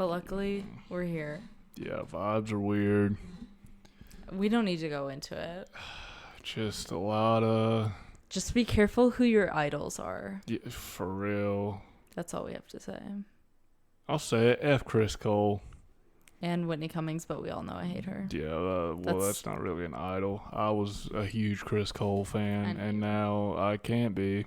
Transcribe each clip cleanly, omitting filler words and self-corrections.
But luckily, we're here. Yeah, vibes are weird. We don't need to go into it. Just a lot of... Just be careful who your idols are. Yeah, for real. That's all we have to say. I'll say it. F Chris Cole. And Whitney Cummings, but we all know I hate her. Yeah, that's not really an idol. I was a huge Chris Cole fan, and now I can't be.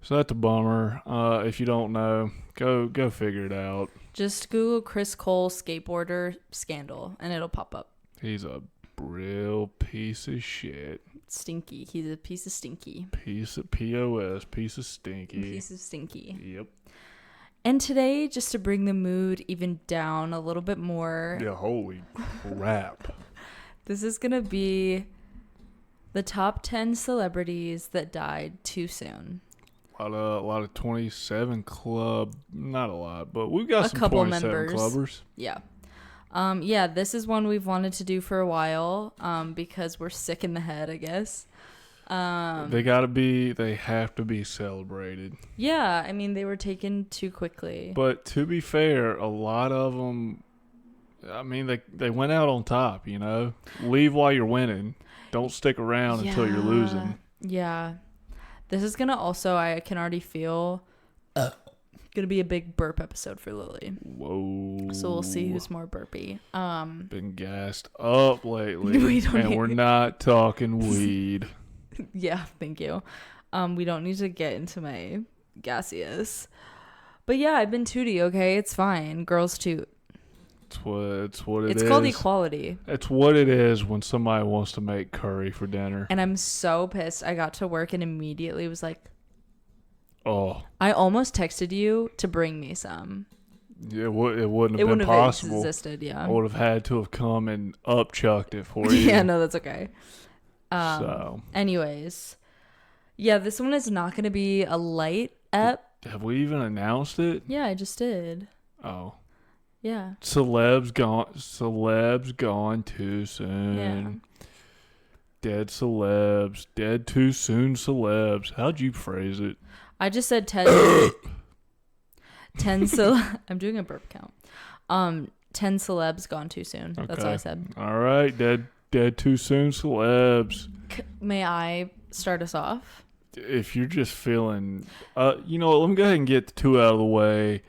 So that's a bummer. If you don't know, go figure it out. Just Google Chris Cole skateboarder scandal, and it'll pop up. He's a real piece of shit. Stinky. He's a piece of stinky. Piece of POS. Piece of stinky. Piece of stinky. Yep. And today, just to bring the mood even down a little bit more. Yeah, holy crap. This is going to be the top 10 celebrities that died too soon. A lot of 27 club, not a lot, but we've got some couple 27 members. clubbers. Yeah. Yeah, this is one we've wanted to do for a while because we're sick in the head, I guess. They have to be celebrated. Yeah, I mean, they were taken too quickly. But to be fair, a lot of them, I mean, they went out on top, you know? Leave while you're winning. Don't stick around until you're losing. Yeah. This is going to also, I can already feel, going to be a big burp episode for Lily. Whoa. So we'll see who's more burpy. Been gassed up lately. We're not talking weed. Yeah, thank you. We don't need to get into my gaseous. But yeah, I've been tooty, okay? It's fine. Girls toot. It's what it is. It's called equality. It's what it is when somebody wants to make curry for dinner. And I'm so pissed. I got to work and immediately was like, oh. I almost texted you to bring me some. Yeah, it wouldn't have been possible. Existed, yeah. I would have had to have come and upchucked it for you. Yeah, no, that's okay. So, anyways, yeah, this one is not going to be a light ep. Have we even announced it? Yeah, I just did. Oh. Yeah. Celebs gone too soon. Yeah. Dead too soon celebs. How'd you phrase it? I just said 10 I'm doing a burp count. 10 celebs gone too soon. Okay. That's all I said. All right, dead too soon celebs. May I start us off? If you're just feeling, you know what, let me go ahead and get the two out of the way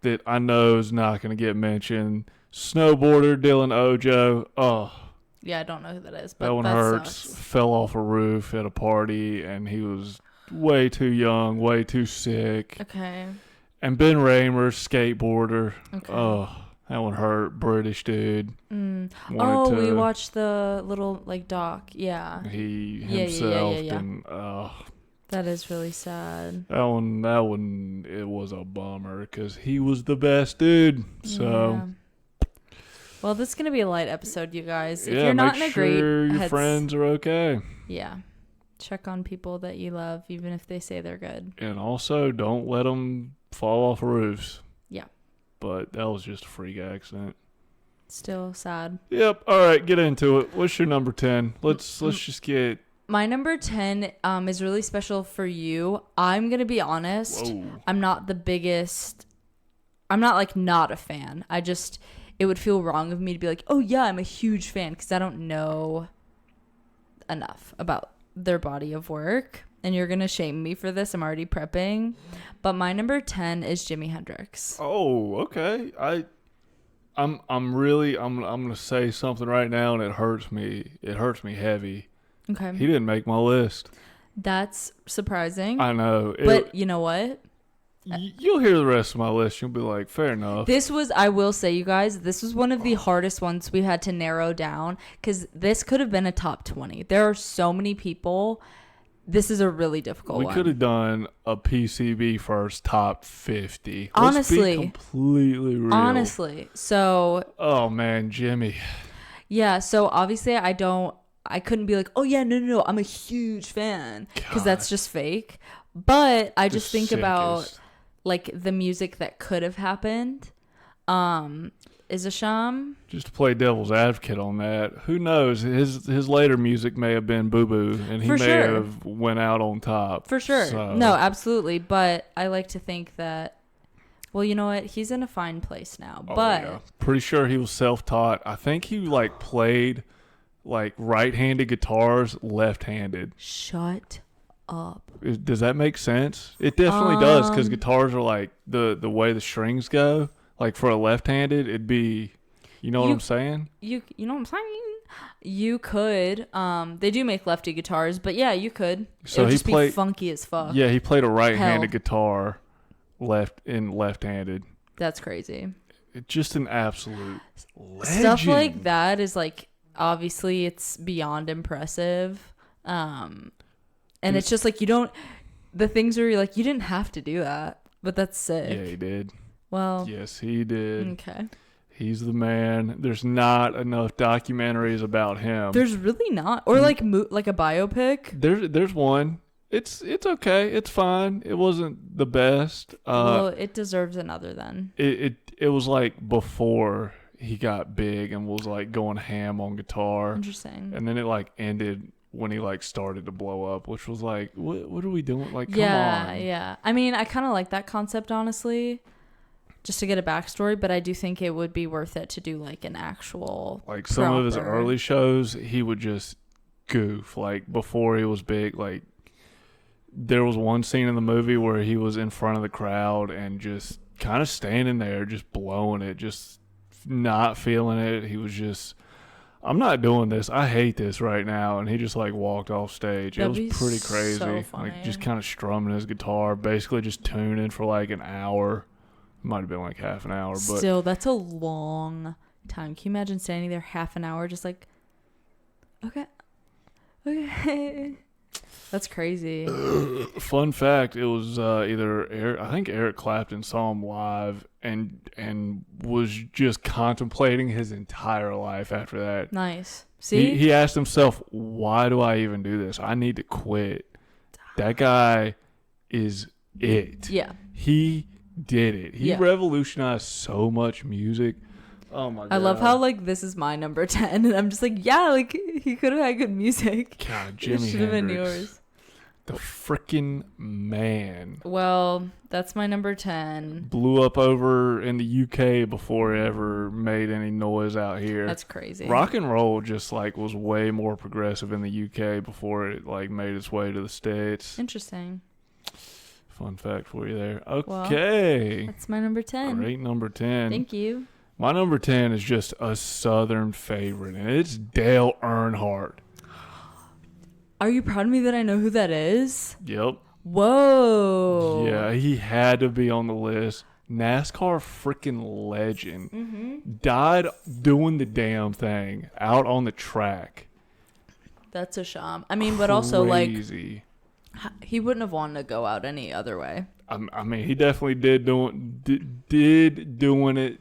that I know is not going to get mentioned. Snowboarder Dylan Ojo. Oh. Yeah, I don't know who that is, but that one hurts. Sucks. Fell off a roof at a party, and he was way too young, way too sick. Okay. And Ben Raymer, skateboarder. Okay. Oh, that one hurt. British dude. We watched the little doc. Yeah. He himself and that is really sad. That one, it was a bummer because he was the best dude. So. Yeah. Well, this is gonna be a light episode, you guys. If you're not in a great, your friends are okay. Yeah. Check on people that you love, even if they say they're good. And also, don't let them fall off roofs. Yeah. But that was just a freak accident. Still sad. Yep. All right, get into it. What's your number 10? Let's just get... My number 10 is really special for you. I'm going to be honest. Whoa. I'm not the biggest... I'm not, not a fan. It would feel wrong of me to be like, oh, yeah, I'm a huge fan, because I don't know enough about their body of work. And you're going to shame me for this. I'm already prepping. But my number 10 is Jimi Hendrix. Oh, okay. I'm going to say something right now, and it hurts me. It hurts me heavy. Okay. He didn't make my list. That's surprising. I know. But you know what? You'll hear the rest of my list. You'll be like, fair enough. I will say, you guys, this was one of the hardest ones we had to narrow down, because this could have been a top 20. There are so many people. This is a really difficult one. We could have done a PCB first top 50. Honestly. Let's be completely real. Honestly. So. Oh, man, Jimmy. Yeah, so obviously I couldn't be like, oh, yeah, no, I'm a huge fan, because that's just fake. But I just think about, the music that could have happened. Is a sham. Just to play devil's advocate on that, who knows? His later music may have been boo-boo, and he may have went out on top. For sure. So. No, absolutely. But I like to think that Well, you know what? He's in a fine place now. Oh, But yeah. Pretty sure he was self-taught. I think he like played like right-handed guitars left-handed. shut up. Does that make sense? It definitely does, because guitars are like the way the strings go. Like for a left-handed, it'd be, you know what I'm saying? You know what I'm saying? You could. They do make lefty guitars, but yeah, you could. So it would he just played be funky as fuck. Yeah, he played a right-handed Hell. guitar left-handed. That's crazy. It's just an absolute legend. Stuff like that is like, obviously it's beyond impressive. And it's just like, the things where you're like, you didn't have to do that, but that's sick. Yeah, he did. Well. Yes, he did. Okay. He's the man. There's not enough documentaries about him. There's really not. Or like a biopic. There's one. It's okay. It's fine. It wasn't the best. Well, it deserves another then. It was like before he got big and was like going ham on guitar. Interesting. And then it like ended when he like started to blow up, which was like, what are we doing? Like, come on. Yeah. I mean, I kind of like that concept, honestly, just to get a backstory, but I do think it would be worth it to do like an actual like some of his early shows, he would just goof. Like before he was big, like there was one scene in the movie where he was in front of the crowd and just kind of standing there, just blowing it, just not feeling it. He was just, I'm not doing this. I hate this right now. And he just like walked off stage. That'd it was pretty crazy. So funny. Like just kind of strumming his guitar, basically just tuning for like an hour. Might have been like half an hour, but still, that's a long time. Can you imagine standing there half an hour just like, okay. That's crazy. Fun fact, it was either I think Eric Clapton saw him live and was just contemplating his entire life after that. Nice. See? He asked himself, why do I even do this? I need to quit. That guy is it. Yeah. He did it. He revolutionized so much music. Oh my god. I love how like this is my number 10 and I'm just like, yeah, like he could have had good music. God, Jimi should have been Hendrix. yours. The freaking man. Well, that's my number 10. Blew up over in the UK before it ever made any noise out here. That's crazy. Rock and roll just like was way more progressive in the UK before it like made its way to the States. Interesting. Fun fact for you there. Okay. Well, that's my number 10. Great number 10. Thank you. My number 10 is just a Southern favorite, and it's Dale Earnhardt. Are you proud of me that I know who that is? Yep. Whoa. Yeah, he had to be on the list. NASCAR freaking legend. Mm-hmm. Died doing the damn thing out on the track. That's a shame. I mean, but also like Crazy. he wouldn't have wanted to go out any other way. I mean, he definitely did doing it.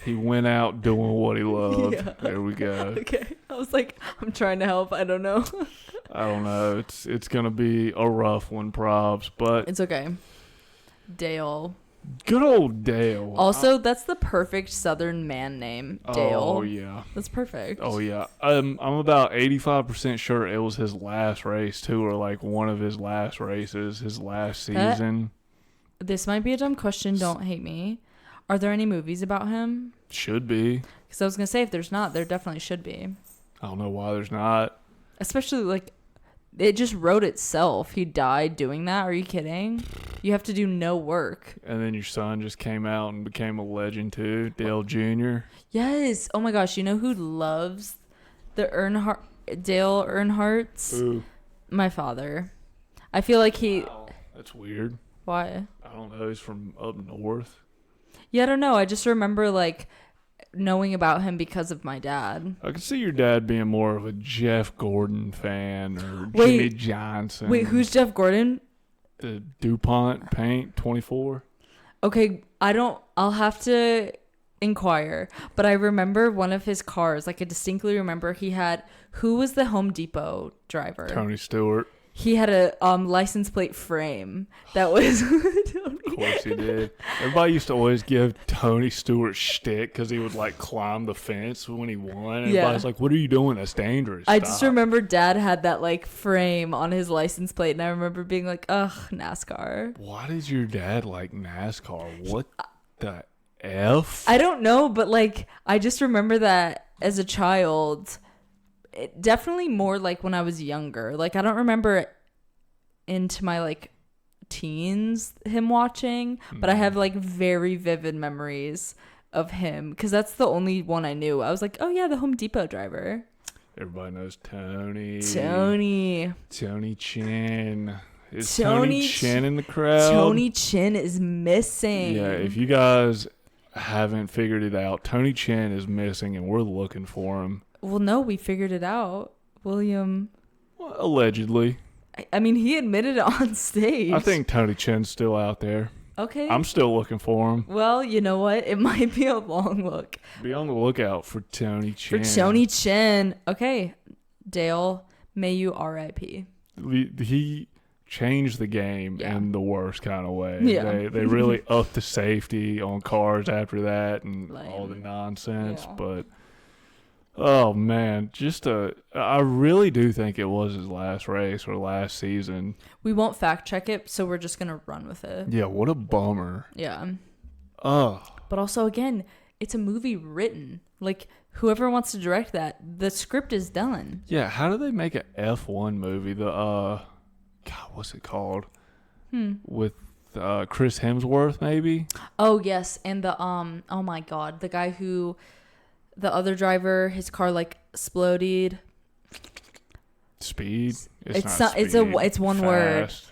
He went out doing what he loved. Yeah. There we go. Okay. I was like, I'm trying to help. I don't know. I don't know. It's gonna be a rough one, probs, but It's okay. Dale. good old Dale. Also, that's the perfect Southern man name. Dale. Oh yeah. That's perfect. Oh yeah. I'm about 85% sure it was his last race too, or like one of his last races, his last season. This might be a dumb question. Don't hate me. Are there any movies about him? Should be. Because I was gonna say if there's not, there definitely should be. I don't know why there's not. Especially like, it just wrote itself. He died doing that. Are you kidding? You have to do no work. And then your son just came out and became a legend too, Dale Jr. Yes. Oh my gosh. You know who loves the Dale Earnhardt's? Ooh. My father. I feel like he. Wow, that's weird. Why? I don't know. He's from up north. Yeah, I don't know. I just remember like knowing about him because of my dad. I could see your dad being more of a Jeff Gordon fan or Wait. Jimmy Johnson. Wait, who's Jeff Gordon? The DuPont Paint 24? Okay, I'll have to inquire. But I remember one of his cars. Like I distinctly remember who was the Home Depot driver? Tony Stewart. He had a license plate frame that was Tony. course he did. Everybody used to always give Tony Stewart shtick because he would like climb the fence when he won. And everybody's like, "What are you doing? That's dangerous." I just remember Dad had that like frame on his license plate, and I remember being like, "Ugh, NASCAR." Why did your dad like NASCAR? What the F? I don't know, but like I just remember that as a child. It definitely more like when I was younger. Like I don't remember into my like teens him watching, but I have like very vivid memories of him because that's the only one I knew. I was like, oh yeah, the Home Depot driver. Everybody knows Tony. Tony Chin. Is Tony Chin in the crowd? Tony Chin is missing. Yeah, if you guys haven't figured it out, Tony Chin is missing and we're looking for him. Well, no, we figured it out. William. Well, allegedly. I mean, he admitted it on stage. I think Tony Chin's still out there. Okay. I'm still looking for him. Well, you know what? It might be a long look. Be on the lookout for Tony Chin. For Tony Chin. Okay. Dale, may you R.I.P. He changed the game in the worst kind of way. Yeah. They really upped the safety on cars after that and all the nonsense. Yeah. But, oh, man, I really do think it was his last race or last season. We won't fact check it, so we're just going to run with it. Yeah, what a bummer. Yeah. Oh. But also, again, it's a movie written. Like, whoever wants to direct that, the script is done. Yeah, how do they make an F1 movie? God, what's it called? With Chris Hemsworth, maybe? Oh, yes. And the, oh my God, the guy who, the other driver, his car, like, exploded. Speed? It's not It's Speed. it's one Fast.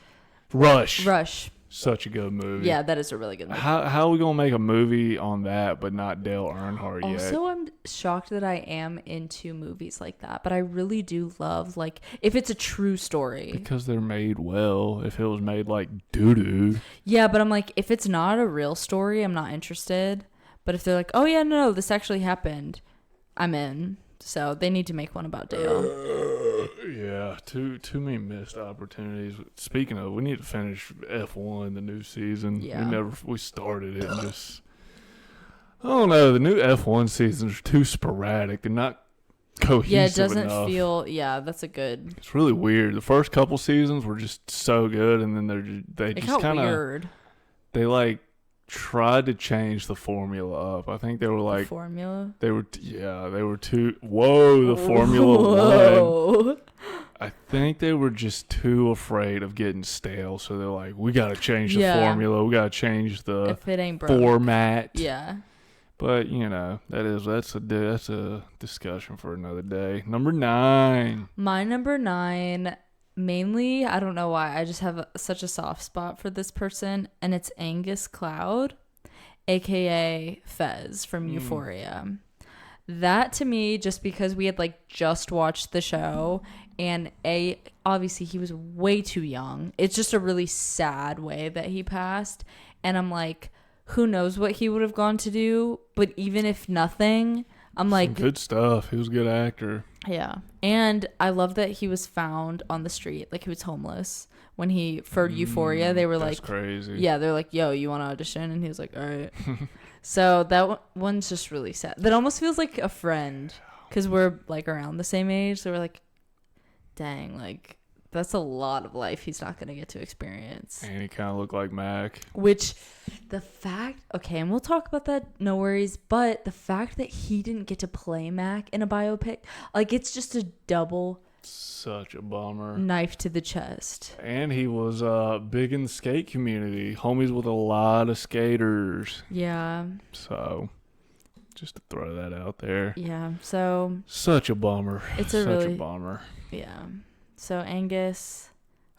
word. Rush. Such a good movie. Yeah, that is a really good movie. How are we going to make a movie on that but not Dale Earnhardt yet? Also, I'm shocked that I am into movies like that, but I really do love, like, if it's a true story. Because they're made well. If it was made like doo-doo. Yeah, but I'm like, if it's not a real story, I'm not interested. But if they're like, oh yeah, no, this actually happened, I'm in. So they need to make one about Dale. Yeah, too many missed opportunities. Speaking of, we need to finish F1 the new season. Yeah. We started it and just, I don't know, the new F1 seasons are too sporadic. They're not cohesive Yeah, it doesn't enough. feel. Yeah, that's a good. It's really weird. The first couple seasons were just so good, and then they It just got kind of weird. they like tried to change the formula up. I think they were like The formula. they were too. Whoa, the Formula One. I think they were just too afraid of getting stale, so they're like, we got to change the formula. We got to change the if it ain't broke. format. Yeah. But that's a discussion for another day. Number 9. My number 9, mainly, I don't know why, I just have such a soft spot for this person, and it's Angus Cloud, aka Fez from Euphoria. That to me, just because we had like just watched the show, and obviously he was way too young. It's just a really sad way that he passed, and I'm like, who knows what he would have gone to do? But even if nothing, I'm like, some good stuff. He was a good actor. Yeah. And I love that he was found on the street. Like, he was homeless. When for Euphoria, they were like, crazy. Yeah, they're like, yo, you want to audition? And he was like, all right. So that one's just really sad. That almost feels like a friend because we're like around the same age. So we're like, dang, like, that's a lot of life he's not going to get to experience. And he kind of looked like Mac. Which, okay, and we'll talk about that, no worries, but the fact that he didn't get to play Mac in a biopic, like, it's just a double such a bummer. Knife to the chest. And he was big in the skate community. Homies with a lot of skaters. Yeah. So, just to throw that out there. Yeah, so. Such a bummer. It's such really, a bummer. Yeah. So, Angus,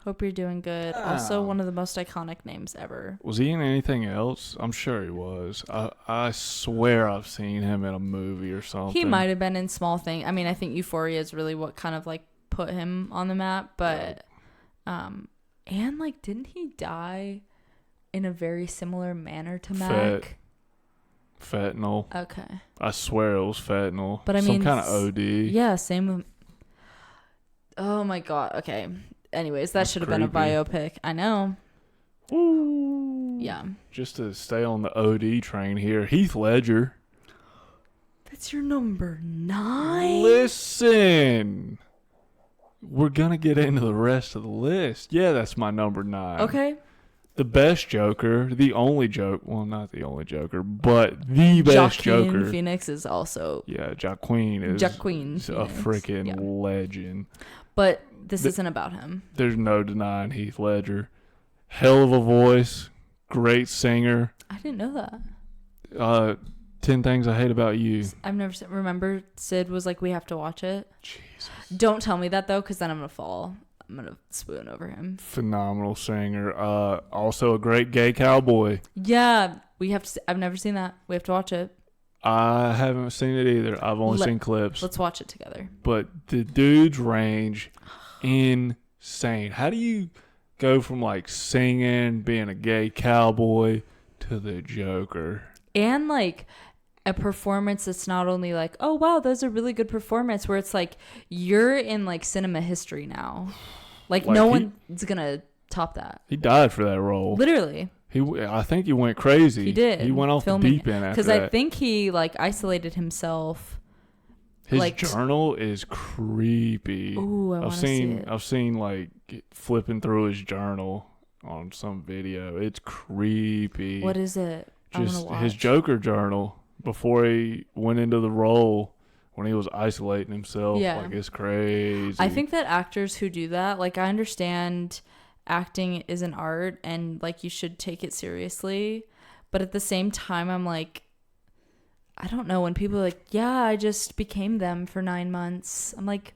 hope you're doing good. Also, one of the most iconic names ever. Was he in anything else? I'm sure he was. I swear I've seen him in a movie or something. He might have been in small things. I mean, I think Euphoria is really what kind of like put him on the map. But, and like, didn't he die in a very similar manner to Mac? Fentanyl. Okay. I swear it was fentanyl. But I mean, some kind of OD. Yeah, same with. Oh my God. Okay. Anyways, that should have been a biopic. I know. Ooh. Yeah. Just to stay on the OD train here, Heath Ledger. That's your number 9? Listen. We're going to get into the rest of the list. Yeah, that's my number 9. Okay. The best Joker, the only Joker, well, not the only Joker, but the best Joker. Joaquin Phoenix is also. Yeah, Joaquin is a freaking legend. But this isn't about him. There's no denying Heath Ledger. Hell of a voice, great singer. I didn't know that. 10 Things I Hate About You. I've never seen. Remember, Sid was like, we have to watch it. Jesus. Don't tell me that, though, because then I'm going to fall. I'm going to swoon over him. Phenomenal singer. Also a great gay cowboy. Yeah, we have to. I've never seen that. We have to watch it. I haven't seen it either. I've only seen clips. Let's watch it together. But the dude's range, insane. How do you go from like singing, being a gay cowboy, to the Joker? And like a performance that's not only like, oh wow, that was a really good performance, where it's like you're in like cinema history now. Like no one's gonna top that. He died for that role. Literally. I think he went crazy. He did. He went off the deep end after that. Because I think he like isolated himself. His journal is creepy. Ooh, I want to see it. I've seen like flipping through his journal on some video. It's creepy. What is it? Just his Joker journal before he went into the role when he was isolating himself. Yeah. Like, it's crazy. I think that actors who do that, like, I understand acting is an art and like you should take it seriously, but at the same time I'm like, I don't know, when people are like, yeah, I just became them for 9 months, I'm like,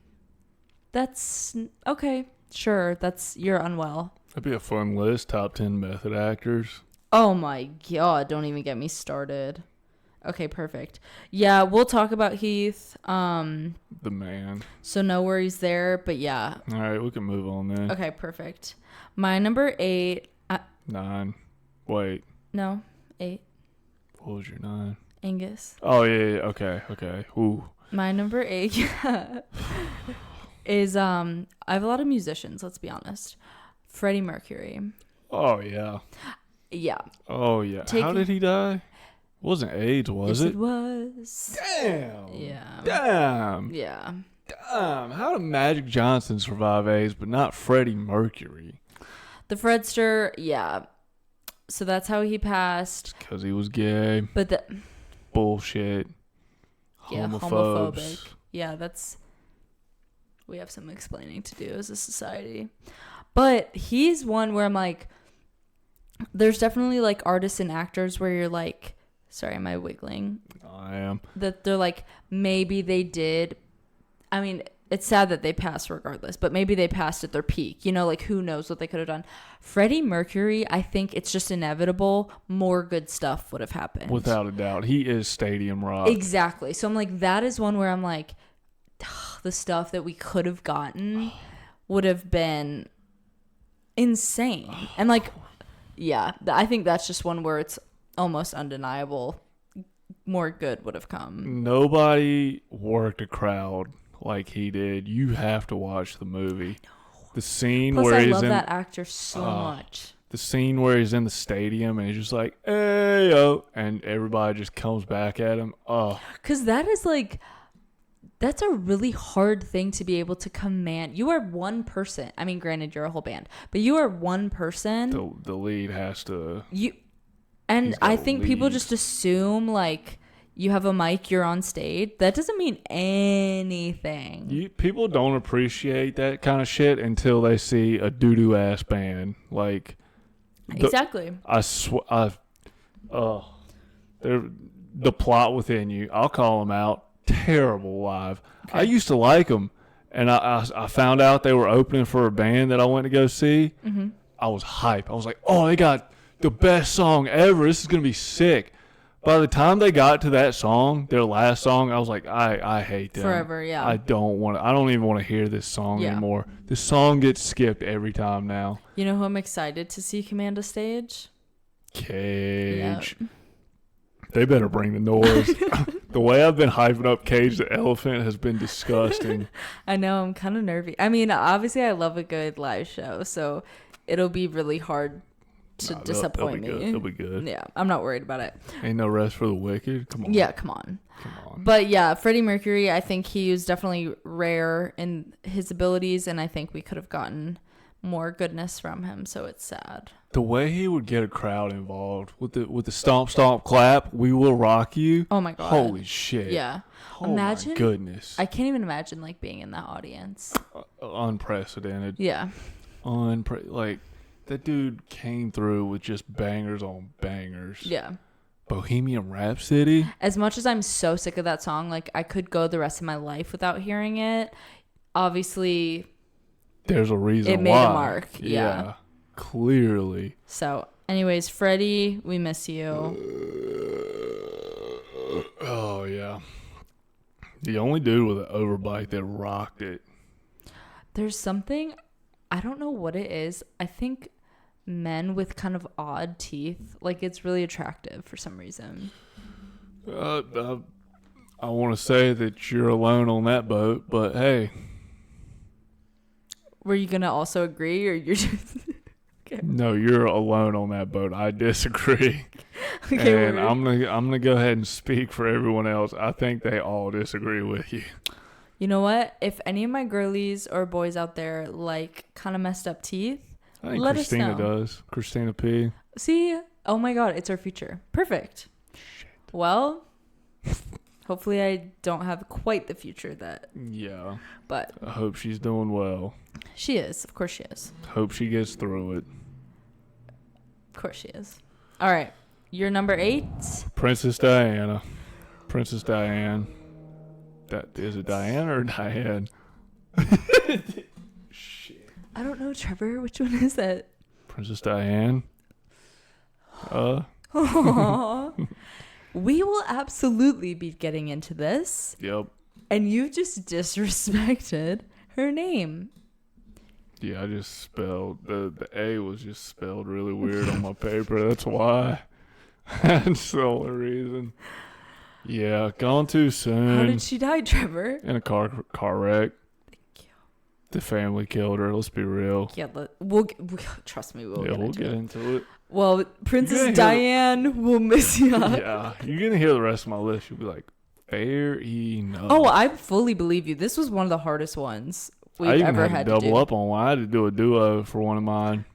that's okay, sure, you're unwell. That'd be a fun list. Top 10 method actors. Oh my god, don't even get me started. Okay, perfect. Yeah, we'll talk about Heath. The man. So no worries there, but yeah. All right, we can move on then. Okay, perfect. My number 8. 9. Wait. No, 8. What was your 9? Angus. Oh, yeah. Okay. Ooh. My number 8 is, I have a lot of musicians, let's be honest. Freddie Mercury. Oh, yeah. Yeah. Oh, yeah. How did he die? It wasn't AIDS, was it? Yes, it was. Damn. Yeah. Damn. Yeah. Damn. How did Magic Johnson survive AIDS, but not Freddie Mercury? The Fredster, yeah. So that's how he passed. Because he was gay. But bullshit. Yeah, homophobic. Yeah, we have some explaining to do as a society. But he's one where I'm like, there's definitely like artists and actors where you're like, sorry, am I wiggling? I am. That they're like, maybe they did. I mean, it's sad that they passed regardless, but maybe they passed at their peak. You know, like who knows what they could have done. Freddie Mercury, I think it's just inevitable. More good stuff would have happened. Without a doubt. He is stadium rock. Exactly. So I'm like, that is one where I'm like, the stuff that we could have gotten would have been insane. And like, yeah, I think that's just one where it's almost undeniable. More good would have come. Nobody worked a crowd like he did. You have to watch the movie. The scene Plus, where I he's love in that actor so much. The scene where he's in the stadium and he's just like, hey yo, and everybody just comes back at him. Oh, because that is like, that's a really hard thing to be able to command. You are one person. I mean, granted, you're a whole band, but you are one person. The lead has to. And I think people just assume like you have a mic, you're on stage. That doesn't mean anything. People don't appreciate that kind of shit until they see a doo-doo ass band. Like, exactly. The plot within you. I'll call them out. Terrible live. Okay. I used to like them, and I found out they were opening for a band that I went to go see. Mm-hmm. I was hype. I was like, oh, they got the best song ever. This is gonna be sick. By the time they got to that song, their last song, I was like, I hate them. Forever, yeah. I don't even want to hear this song anymore. This song gets skipped every time now. You know who I'm excited to see command a stage? Cage. Yep. They better bring the noise. The way I've been hyping up Cage the Elephant has been disgusting. I know, I'm kind of nervy. I mean, obviously I love a good live show, so it'll be really hard to disappoint me. It'll be good. Yeah, I'm not worried about it. Ain't no rest for the wicked. Come on. Yeah, come on. Come on. But yeah, Freddie Mercury, I think he was definitely rare in his abilities, and I think we could have gotten more goodness from him, so it's sad. The way he would get a crowd involved with the stomp stomp clap, we will rock you. Oh my god. Holy shit. Yeah. Oh Imagine. my goodness. I can't even imagine like being in that audience. Unprecedented. Yeah. Like that dude came through with just bangers on bangers. Yeah. Bohemian Rhapsody. As much as I'm so sick of that song, like I could go the rest of my life without hearing it. Obviously, there's a reason it made why. a mark. Yeah. Clearly. So, anyways, Freddie, we miss you. Oh yeah. The only dude with an overbite that rocked it. There's something, I don't know what it is. I think men with kind of odd teeth, like it's really attractive for some reason. I want to say that you're alone on that boat, but hey. Were you gonna also agree, or you're just okay? No, you're alone on that boat. I disagree. Okay, and I'm gonna go ahead and speak for everyone else. I think they all disagree with you. You know what? If any of my girlies or boys out there like kind of messed up teeth, I think let Christina us know. does. Christina P. See? Oh my god, it's our future. Perfect. Shit. Well, hopefully I don't have quite the future that. Yeah. But I hope she's doing well. she is. Of course she is. Hope she gets through it. Of course she is. All right. You're number 8. Princess Diana. Princess Diane. That is it Diana or Diane? Shit. I don't know, Trevor. Which one is it? Princess Diane. Aww. We will absolutely be getting into this. Yep. And you just disrespected her name. Yeah, I just spelled the A was just spelled really weird on my paper. That's why. That's the only reason. Yeah, gone too soon. How did she die, Trevor? In a car wreck. Thank you. The family killed her. Let's be real. Yeah, trust me, we'll Get into it. Well, Princess Diane will miss you up. Yeah, you're gonna hear the rest of my list. You'll be like, fair enough. Oh, I fully believe you. This was one of the hardest ones we've ever had to do. Double up on one. I had to do a duo for one of mine.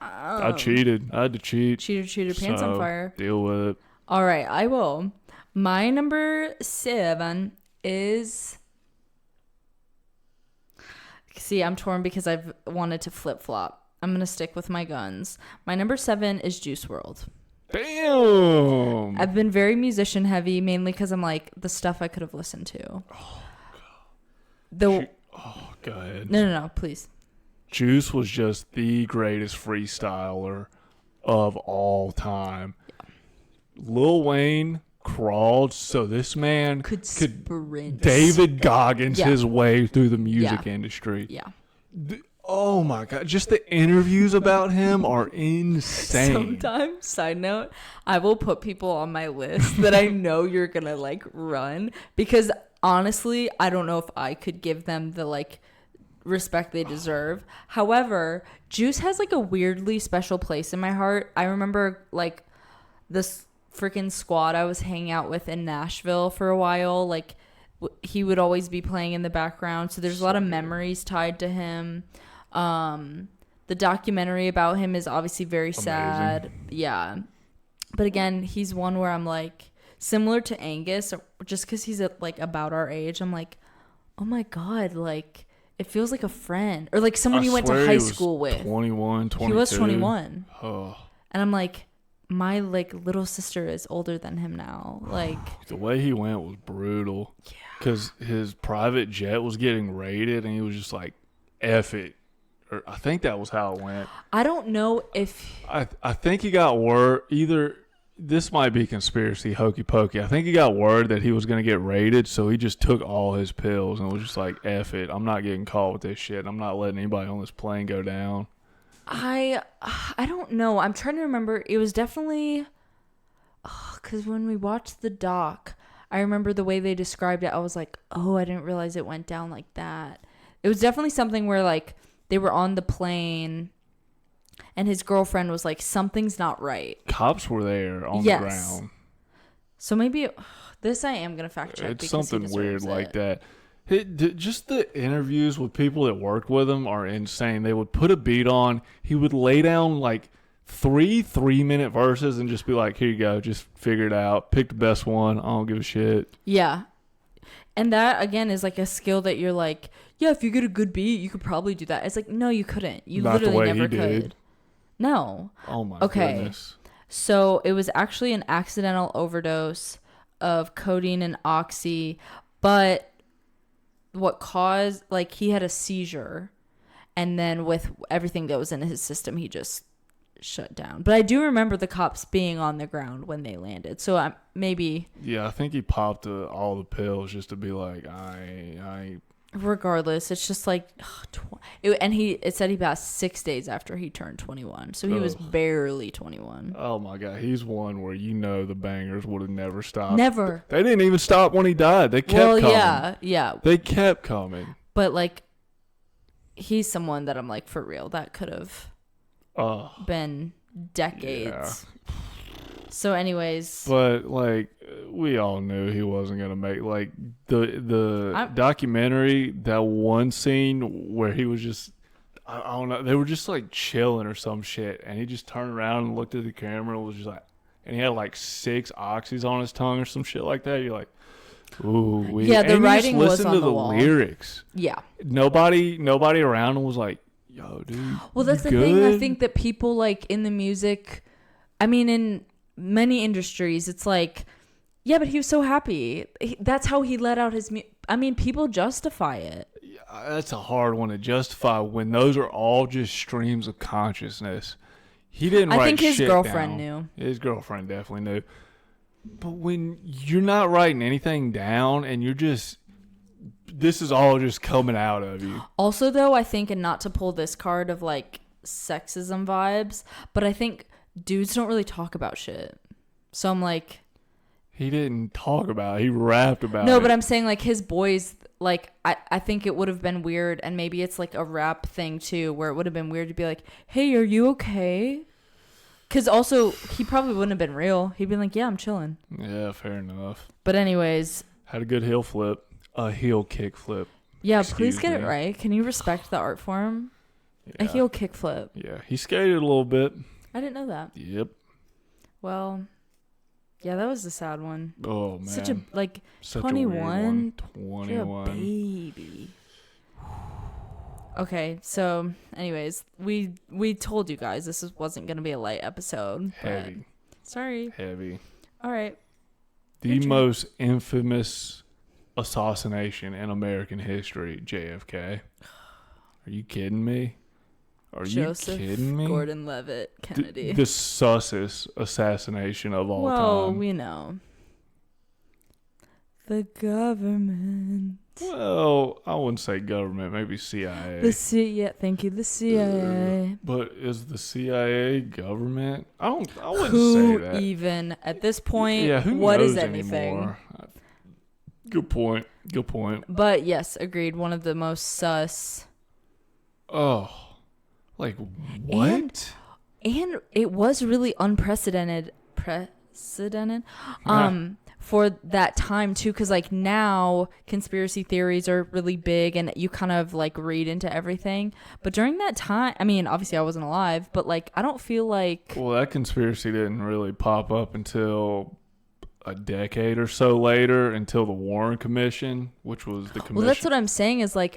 I cheated. I had to cheat. Cheater, pants on fire. Deal with it. All right, I will. My number 7 is... See, I'm torn because I've wanted to flip-flop. I'm going to stick with my guns. My number 7 is Juice WRLD. Damn! I've been very musician heavy, mainly because I'm like, the stuff I could have listened to. Oh, God. Go ahead. No, please. Juice was just the greatest freestyler of all time. Yeah. Lil Wayne crawled so this man could sprint. David Goggins his way through the music industry. Yeah. Oh my God. Just the interviews about him are insane. Sometimes, side note, I will put people on my list that I know you're going to like run because honestly, I don't know if I could give them the like respect they deserve. However, Juice has like a weirdly special place in my heart. I remember like this freaking squad I was hanging out with in Nashville for a while. Like he would always be playing in the background. So there's a lot of memories tied to him. The documentary about him is obviously very sad. Yeah. But again, he's one where I'm like, similar to Angus, just because he's like about our age, I'm like, oh my God, like it feels like a friend or like someone you went to high school with. 21, 22. He was 21. Oh. And I'm like, my like little sister is older than him now. Like the way he went was brutal. Yeah. Because his private jet was getting raided and he was just like, F it. Or I think that was how it went. I don't know if... I think he got word, either... This might be conspiracy, hokey pokey. I think he got word that he was going to get raided, so he just took all his pills and was just like, F it. I'm not getting caught with this shit. I'm not letting anybody on this plane go down. I don't know. I'm trying to remember. It was definitely... Because when we watched the doc, I remember the way they described it. I was like, oh, I didn't realize it went down like that. It was definitely something where, like, they were on the plane And his girlfriend was like, something's not right. Cops were there on the ground. So maybe this I am going to fact check. It's something weird like that. Just the interviews with people that worked with him are insane. They would put a beat on. He would lay down like 3-minute verses and just be like, here you go. Just figure it out. Pick the best one. I don't give a shit. Yeah. And that, again, is like a skill that you're like, yeah, if you get a good beat, you could probably do that. It's like, no, you couldn't. You Not literally the way never he could. did. No. Oh, my Okay. goodness. So it was actually an accidental overdose of codeine and oxy, but what caused, like, he had a seizure, and then with everything that was in his system, he just shut down. But I do remember the cops being on the ground when they landed, so maybe. Yeah, I think he popped all the pills just to be like, I. Regardless, it's just like, it said he passed 6 days after he turned 21, so he was barely 21. Oh my God, he's one where the bangers would have never stopped. Never. They didn't even stop when he died. They kept coming. Yeah. They kept coming. But like, he's someone that I'm like, for real, that could have been decades. Yeah. So anyways, but like, we all knew he wasn't gonna make, like, the documentary, that one scene where he was just, I don't know, they were just like chilling or some shit, and he just turned around and looked at the camera and was just like, and he had like 6 oxys on his tongue or some shit like that. You're like, ooh, yeah, the writing was on the wall. Lyrics. Yeah, nobody around him was like, yo, dude. Well, that's the thing. I think that people, like, in the music, I mean, in many industries, it's like, yeah, but he was so happy. That's how he let out his I mean, people justify it. Yeah, that's a hard one to justify when those are all just streams of consciousness. He didn't write shit down. I think his girlfriend knew. His girlfriend definitely knew. But when you're not writing anything down and you're just, this is all just coming out of you. Also, though, I think, and not to pull this card of like sexism vibes, but I think dudes don't really talk about shit. So I'm like, he didn't talk about it. He rapped about it. No, but I'm saying, like, his boys, like, I think it would have been weird, and maybe it's like a rap thing too, where it would have been weird to be like, hey, are you okay? Because also, he probably wouldn't have been real. He'd been like, yeah, I'm chilling. Yeah, fair enough. But anyways. Had a good heel flip. A heel kick flip. Yeah, please get it right. Can you respect the art form? Yeah. A heel kick flip. Yeah, he skated a little bit. I didn't know that. Yep. Well, yeah, that was a sad one. Oh, man. Such a, like, Such 21. 21. You're a baby. Okay, so, anyways, we told you guys this wasn't going to be a light episode. Heavy. Sorry. Heavy. All right. The most infamous assassination in American history, JFK. Are you kidding me? Joseph Gordon-Levitt Kennedy. The sussest assassination of all time. Well, we know. The government. Well, I wouldn't say government, maybe CIA. Thank you, the CIA. But is the CIA government? I wouldn't say that. Who even at this point? Yeah, who what knows is anything? Anymore? Good point. But yes, agreed. One of the most sus. Oh, like what? And it was really unprecedented. For that time too, because like now conspiracy theories are really big and you kind of like read into everything, but during that time, I mean, obviously I wasn't alive, but like I don't feel like, well, that conspiracy didn't really pop up until a decade or so later, until the Warren Commission, which was the commission. Well, that's what I'm saying, is like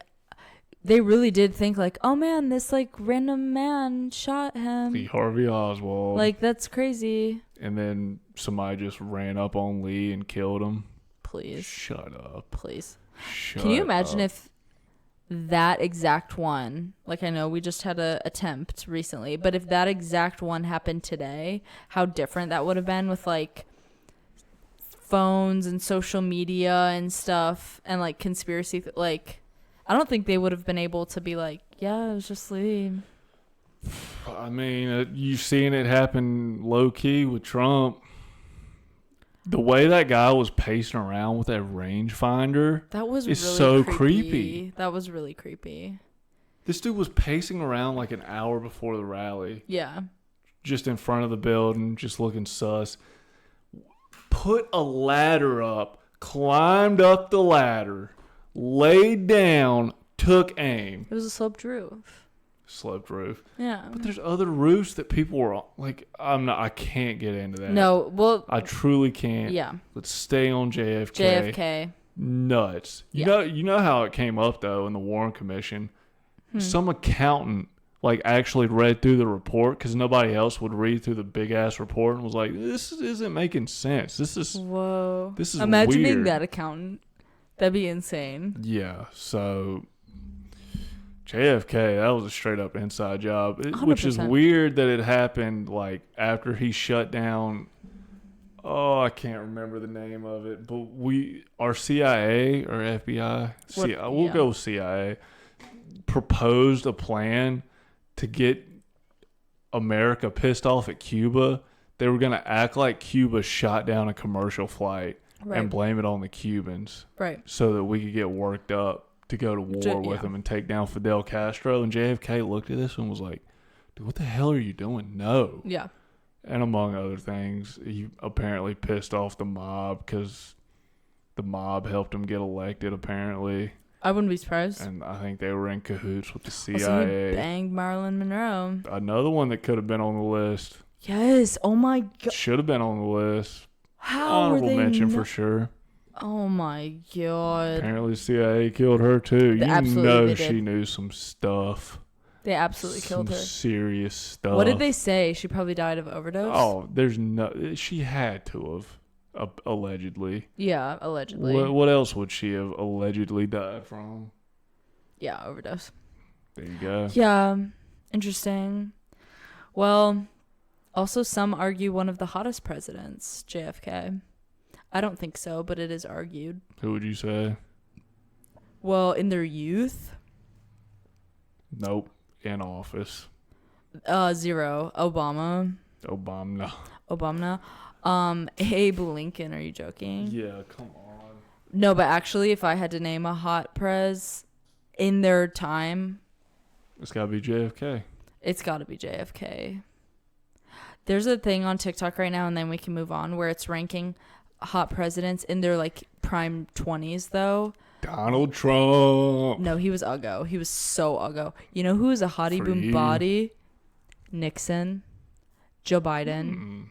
they really did think like, oh man, this like random man shot him, Lee Harvey Oswald, like that's crazy. And then somebody just ran up on Lee and killed him. Please. Shut up. Please. Shut Can you imagine up. if that exact one, like I know we just had a attempt recently, but if that exact one happened today, how different that would have been with like phones and social media and stuff and like conspiracy, like I don't think they would have been able to be like, yeah, it was just Lee. I mean, you've seen it happen low-key with Trump. The way that guy was pacing around with that rangefinder, that was is really so creepy. That was really creepy. This dude was pacing around like an hour before the rally. Yeah. Just in front of the building, just looking sus. Put a ladder up, climbed up the ladder, laid down, took aim. It was a sloped roof. Sloped roof. Yeah. But there's other roofs that people were on. Like, I can't get into that. No, well. I truly can't. Yeah. Let's stay on JFK. JFK. Nuts. You know how it came up, though, in the Warren Commission? Some accountant, like, actually read through the report because nobody else would read through the big-ass report and was like, this isn't making sense. This is Imagine being weird. that accountant. That'd be insane. Yeah, so JFK, that was a straight up inside job, which is 100%. weird that it happened like after he shut down. Oh, I can't remember the name of it, but our CIA or FBI, we'll go with CIA, proposed a plan to get America pissed off at Cuba. They were going to act like Cuba shot down a commercial flight and blame it on the Cubans, right? So that we could get worked up to go to war with them and take down Fidel Castro. And JFK looked at this and was like, dude, what the hell are you doing? No. Yeah. And among other things, he apparently pissed off the mob because the mob helped him get elected, apparently. I wouldn't be surprised. And I think they were in cahoots with the CIA. Also, he banged Marilyn Monroe. Another one that could have been on the list. Yes. Oh, my God. Should have been on the list. How Honorable were they mention for sure. Oh, my God. Apparently the CIA killed her, too. They She did. knew some stuff. They absolutely killed her. Serious stuff. What did they say? She probably died of overdose? Oh, she had to have, allegedly. Yeah, allegedly. What else would she have allegedly died from? Yeah, overdose. There you go. Yeah, interesting. Well, also some argue one of the hottest presidents, JFK. I don't think so, but it is argued. Who would you say? Well, in their youth? Nope. In office. 0. Obama. Obama. Abe Lincoln, are you joking? Yeah, come on. No, but actually, if I had to name a hot prez in their time, It's got to be JFK. it's got to be JFK. There's a thing on TikTok right now, and then we can move on, where it's ranking hot presidents in their, like, prime 20s, though. Donald Trump. No, he was uggo. He was so uggo. You know who was a hottie For boom you. body? Nixon. Joe Biden.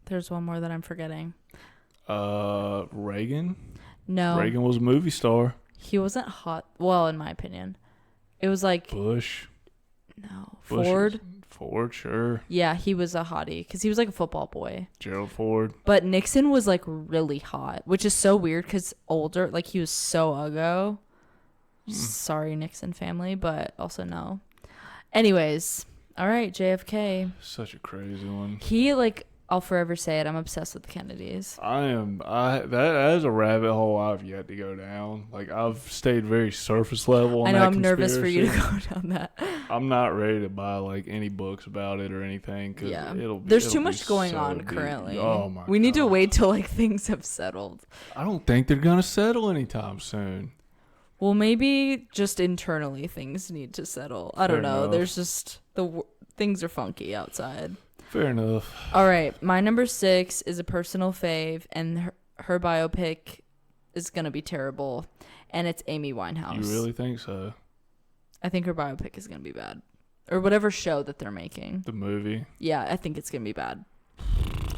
There's one more that I'm forgetting. Reagan. No. Reagan was a movie star. He wasn't hot. Well, in my opinion. It was like... Bush. No. Bush Ford? Ford, sure. Yeah, he was a hottie because he was like a football boy. Gerald Ford. But Nixon was like really hot, which is so weird because older, like he was so uggo. Sorry, Nixon family, but also no. Anyways, all right, JFK. Such a crazy one. He, like, I'll forever say it, I'm obsessed with the Kennedys. That is a rabbit hole I've yet to go down. Like, I've stayed very surface level on I know, that I'm nervous for you to conspiracy. go down that. I'm not ready to buy, like, any books about it or anything. Cause Yeah. it'll There's too be much going so on deep. currently. Oh, my We need to God. wait till, like, things have settled. I don't think they're going to settle anytime soon. Well, maybe just internally things need to settle. I don't Fair know. enough. There's just things are funky outside. Fair enough. All right, my number 6 is a personal fave, and her biopic is gonna be terrible, and it's Amy Winehouse. You really think so? I think her biopic is gonna be bad, or whatever show that they're making. The movie? Yeah, I think it's gonna be bad.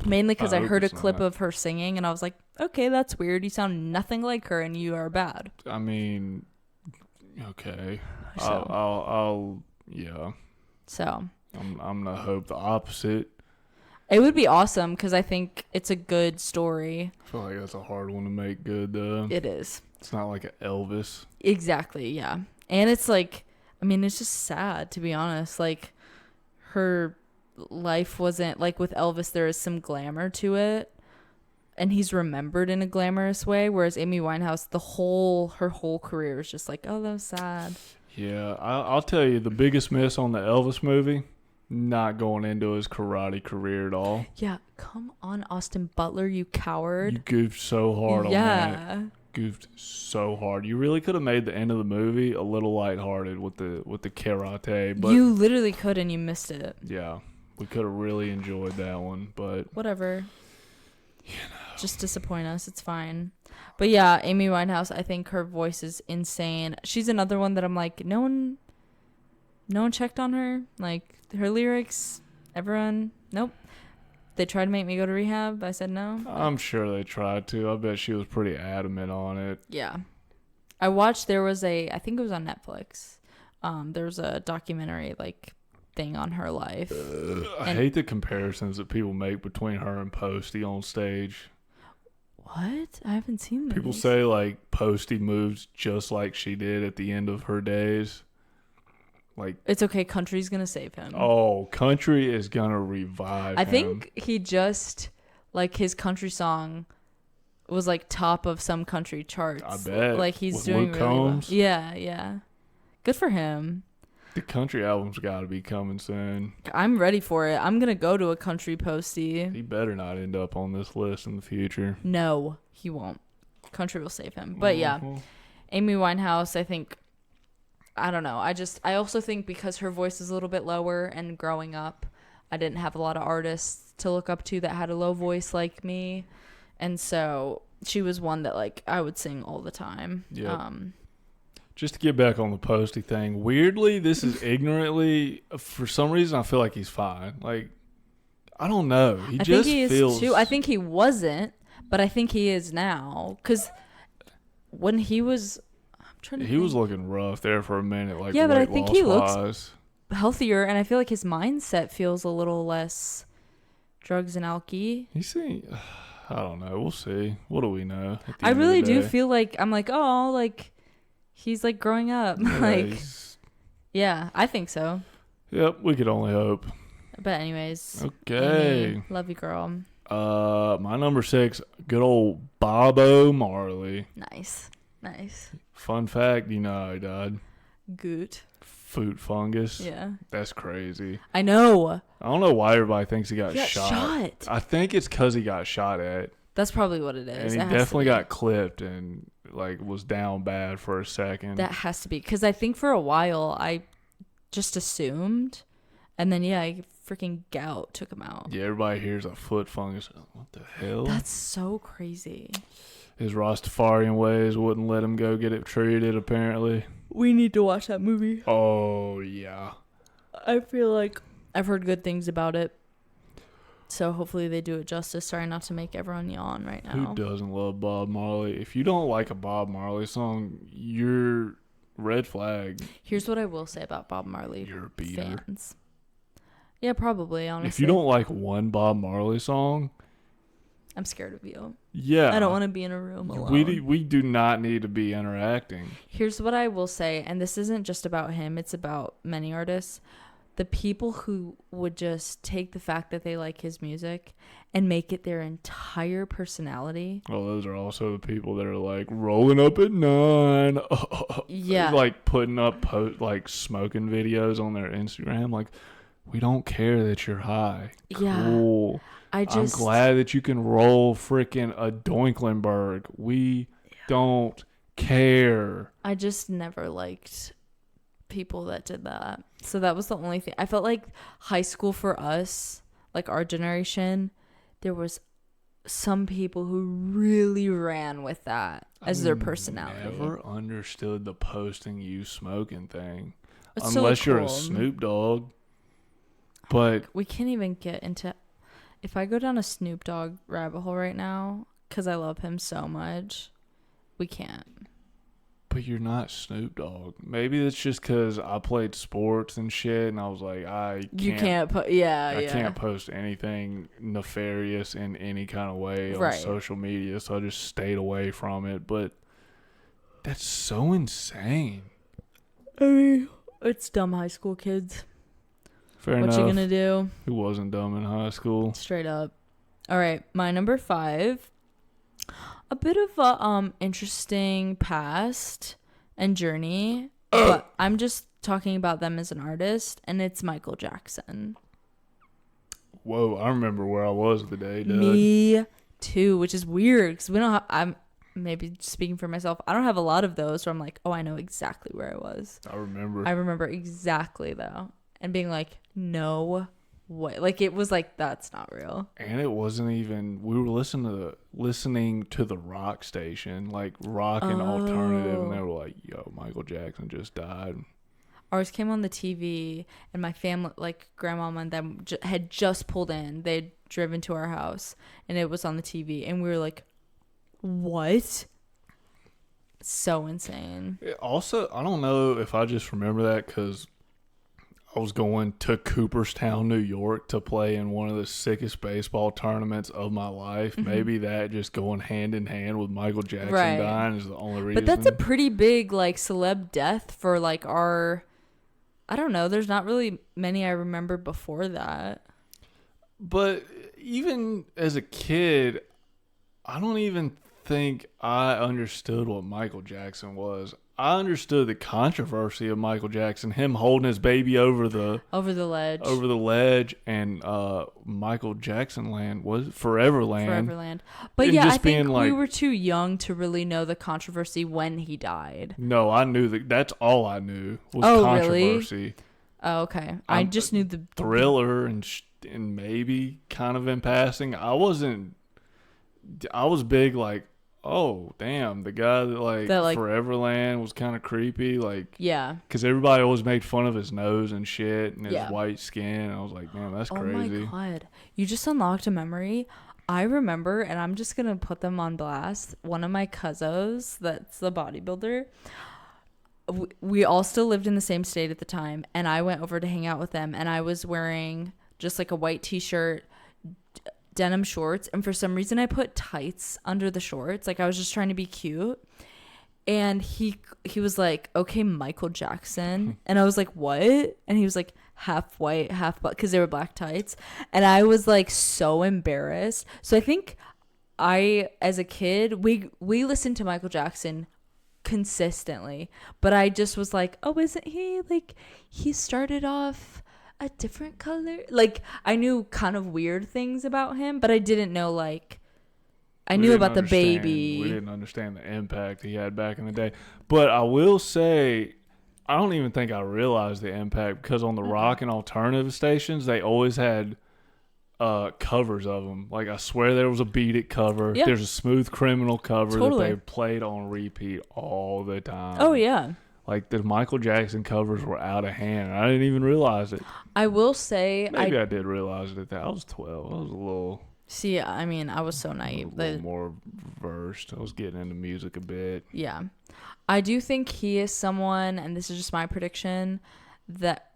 Mainly because I hope heard a it's clip not. of her singing, and I was like, okay, that's weird. You sound nothing like her, and you are bad. I mean, okay. So. Yeah. So I'm gonna hope the opposite. it would be awesome because I think it's a good story. I feel like that's a hard one to make good though. It is. It's not like an Elvis. Exactly, yeah. And it's like, I mean, it's just sad, to be honest. Like, her life wasn't, like, with Elvis, there is some glamour to it. And he's remembered in a glamorous way. Whereas Amy Winehouse, her whole career is just like, oh, that was sad. Yeah, I'll tell you the biggest miss on the Elvis movie, not going into his karate career at all. Yeah, come on, Austin Butler, you coward. You goofed so hard on that. Yeah. goofed so hard. You really could have made the end of the movie a little lighthearted with the karate, but you literally could, and you missed it. yeah, we could have really enjoyed that one, but whatever. Just disappoint us. It's fine. But yeah, Amy Winehouse, I think her voice is insane. She's another one that I'm like, no one checked on her. Like, her lyrics, everyone, nope. They tried to make me go to rehab. I said no. I'm sure they tried to. I bet she was pretty adamant on it. Yeah. I watched, I think it was on Netflix. There was a documentary, like, thing on her life. I hate the comparisons that people make between her and Posty on stage. What? I haven't seen these. People say, like, Posty moves just like she did at the end of her days. Like, it's okay. Country's gonna save him. Oh, country is gonna revive him. I think he just, like, his country song was, like, top of some country charts. I bet. Like, he's with doing Luke really Combs. well. Yeah. Good for him. The country album's got to be coming soon. I'm ready for it. I'm gonna go to a country Posty. He better not end up on this list in the future. No, he won't. Country will save him. But yeah, Amy Winehouse, I think, I don't know. I also think because her voice is a little bit lower, and growing up, I didn't have a lot of artists to look up to that had a low voice like me. And so she was one that, like, I would sing all the time. Yeah. Just to get back on the Posty thing, weirdly, this is ignorantly, for some reason, I feel like he's fine. Like, I don't know. I just think he feels... is too. I think he wasn't, but I think he is now. Because when he was... He was looking rough there for a minute. Like, yeah, but I think he looks wise. Healthier, and I feel like his mindset feels a little less drugs and alky. I don't know. We'll see. What do we know? I really do feel like, I'm like, oh, like... He's, like, growing up. Yeah, like, yeah, I think so. Yep, we could only hope. But anyways. Okay. Amy, love you, girl. My number 6, good old Bobo Marley. Nice. Fun fact, you know how he died? Good. Food fungus. Yeah. That's crazy. I know. I don't know why everybody thinks he got shot. shot. I think it's because he got shot at. That's probably what it is. And he definitely got clipped and, like, was down bad for a second. That has to be. Because I think for a while, I just assumed. And then, yeah, freaking gout took him out. Yeah, everybody hears a foot fungus. What the hell? That's so crazy. His Rastafarian ways wouldn't let him go get it treated, apparently. We need to watch that movie. Oh, yeah. I feel like I've heard good things about it. So hopefully they do it justice. Sorry not to make everyone yawn right now. Who doesn't love Bob Marley? If you don't like a Bob Marley song, you're red flag. Here's what I will say about Bob Marley You're a beater. fans. Yeah, probably, honestly. If you don't like one Bob Marley song, I'm scared of you. Yeah. I don't want to be in a room alone. We do not need to be interacting. Here's what I will say, and this isn't just about him, it's about many artists. The people who would just take the fact that they like his music and make it their entire personality. Well, those are also the people that are like rolling up at 9. Yeah. Like putting up like smoking videos on their Instagram. Like, we don't care that you're high. Cool. Yeah. I'm glad that you can roll freaking a Doinklenberg. We don't care. I just never liked people that did that. So that was the only thing. I felt like high school for us, like our generation, there was some people who really ran with that as their personality. I never understood the posting you smoking thing. It's unless so you're cool. a Snoop Dogg. But we can't even get into... If I go down a Snoop Dogg rabbit hole right now, because I love him so much, we can't. But you're not Snoop Dogg. Maybe it's just because I played sports and shit, and I was like, I can't post anything nefarious in any kind of way on social media, so I just stayed away from it. But that's so insane. I mean, it's dumb high school kids. Fair enough. What you gonna do? Who wasn't dumb in high school? Straight up. All right, my number 5. A bit of a interesting past and journey, but I'm just talking about them as an artist, and it's Michael Jackson. Whoa, I remember where I was the day, Doug. Me too, which is weird because we don't have. maybe speaking for myself, I don't have a lot of those where I'm like, oh, I know exactly where I was. I remember. I remember exactly though, and being like, no way. Like it was like, that's not real. And it wasn't even. We were listening to the rock station, like rock and alternative, and they were like, "Yo, Michael Jackson just died." Ours came on the TV, and my family, like grandmama and them, had just pulled in. They'd driven to our house, and it was on the TV, and we were like, what? So insane. Also, I don't know if I just remember that because I was going to Cooperstown, New York to play in one of the sickest baseball tournaments of my life. Mm-hmm. Maybe that just going hand in hand with Michael Jackson dying is the only reason. But that's a pretty big like celeb death for like our, I don't know, there's not really many I remember before that. But even as a kid, I don't even think I understood what Michael Jackson was. I understood the controversy of Michael Jackson, him holding his baby over the ledge, and Michael Jackson Land was Foreverland. But yeah, I think we were too young to really know the controversy when he died. No, I knew that. That's all I knew was controversy. Really? Oh, okay. I just knew the Thriller and maybe kind of in passing. I was big like, oh damn, the guy that like Foreverland was kind of creepy, like, yeah, because everybody always made fun of his nose and shit and his white skin, and I was like, man, that's crazy. Oh my god, you just unlocked a memory. I remember, and I'm just gonna put them on blast, one of my cousins that's the bodybuilder, we all still lived in the same state at the time, and I went over to hang out with them, and I was wearing just like a white t-shirt, denim shorts, and for some reason I put tights under the shorts, like I was just trying to be cute. And he was like, okay, Michael Jackson. And I was like, what? And he was like, half white, half black, because they were black tights. And I was like so embarrassed. So I think as a kid, we listened to Michael Jackson consistently, but I just was like, oh, isn't he like, he started off a different color? Like, I knew kind of weird things about him, but I didn't know, like, I knew about the baby. We didn't understand the impact he had back in the day. But I will say, I don't even think I realized the impact, because on the rock and alternative stations, they always had covers of them. Like, I swear there was a Beat It cover. Yeah. There's a Smooth Criminal cover that they played on repeat all the time. Oh, yeah. Like, the Michael Jackson covers were out of hand. I didn't even realize it. I will say... Maybe I did realize it. I was 12. I was a little... See, I mean, I was so naive. A little more versed. I was getting into music a bit. Yeah. I do think he is someone, and this is just my prediction, that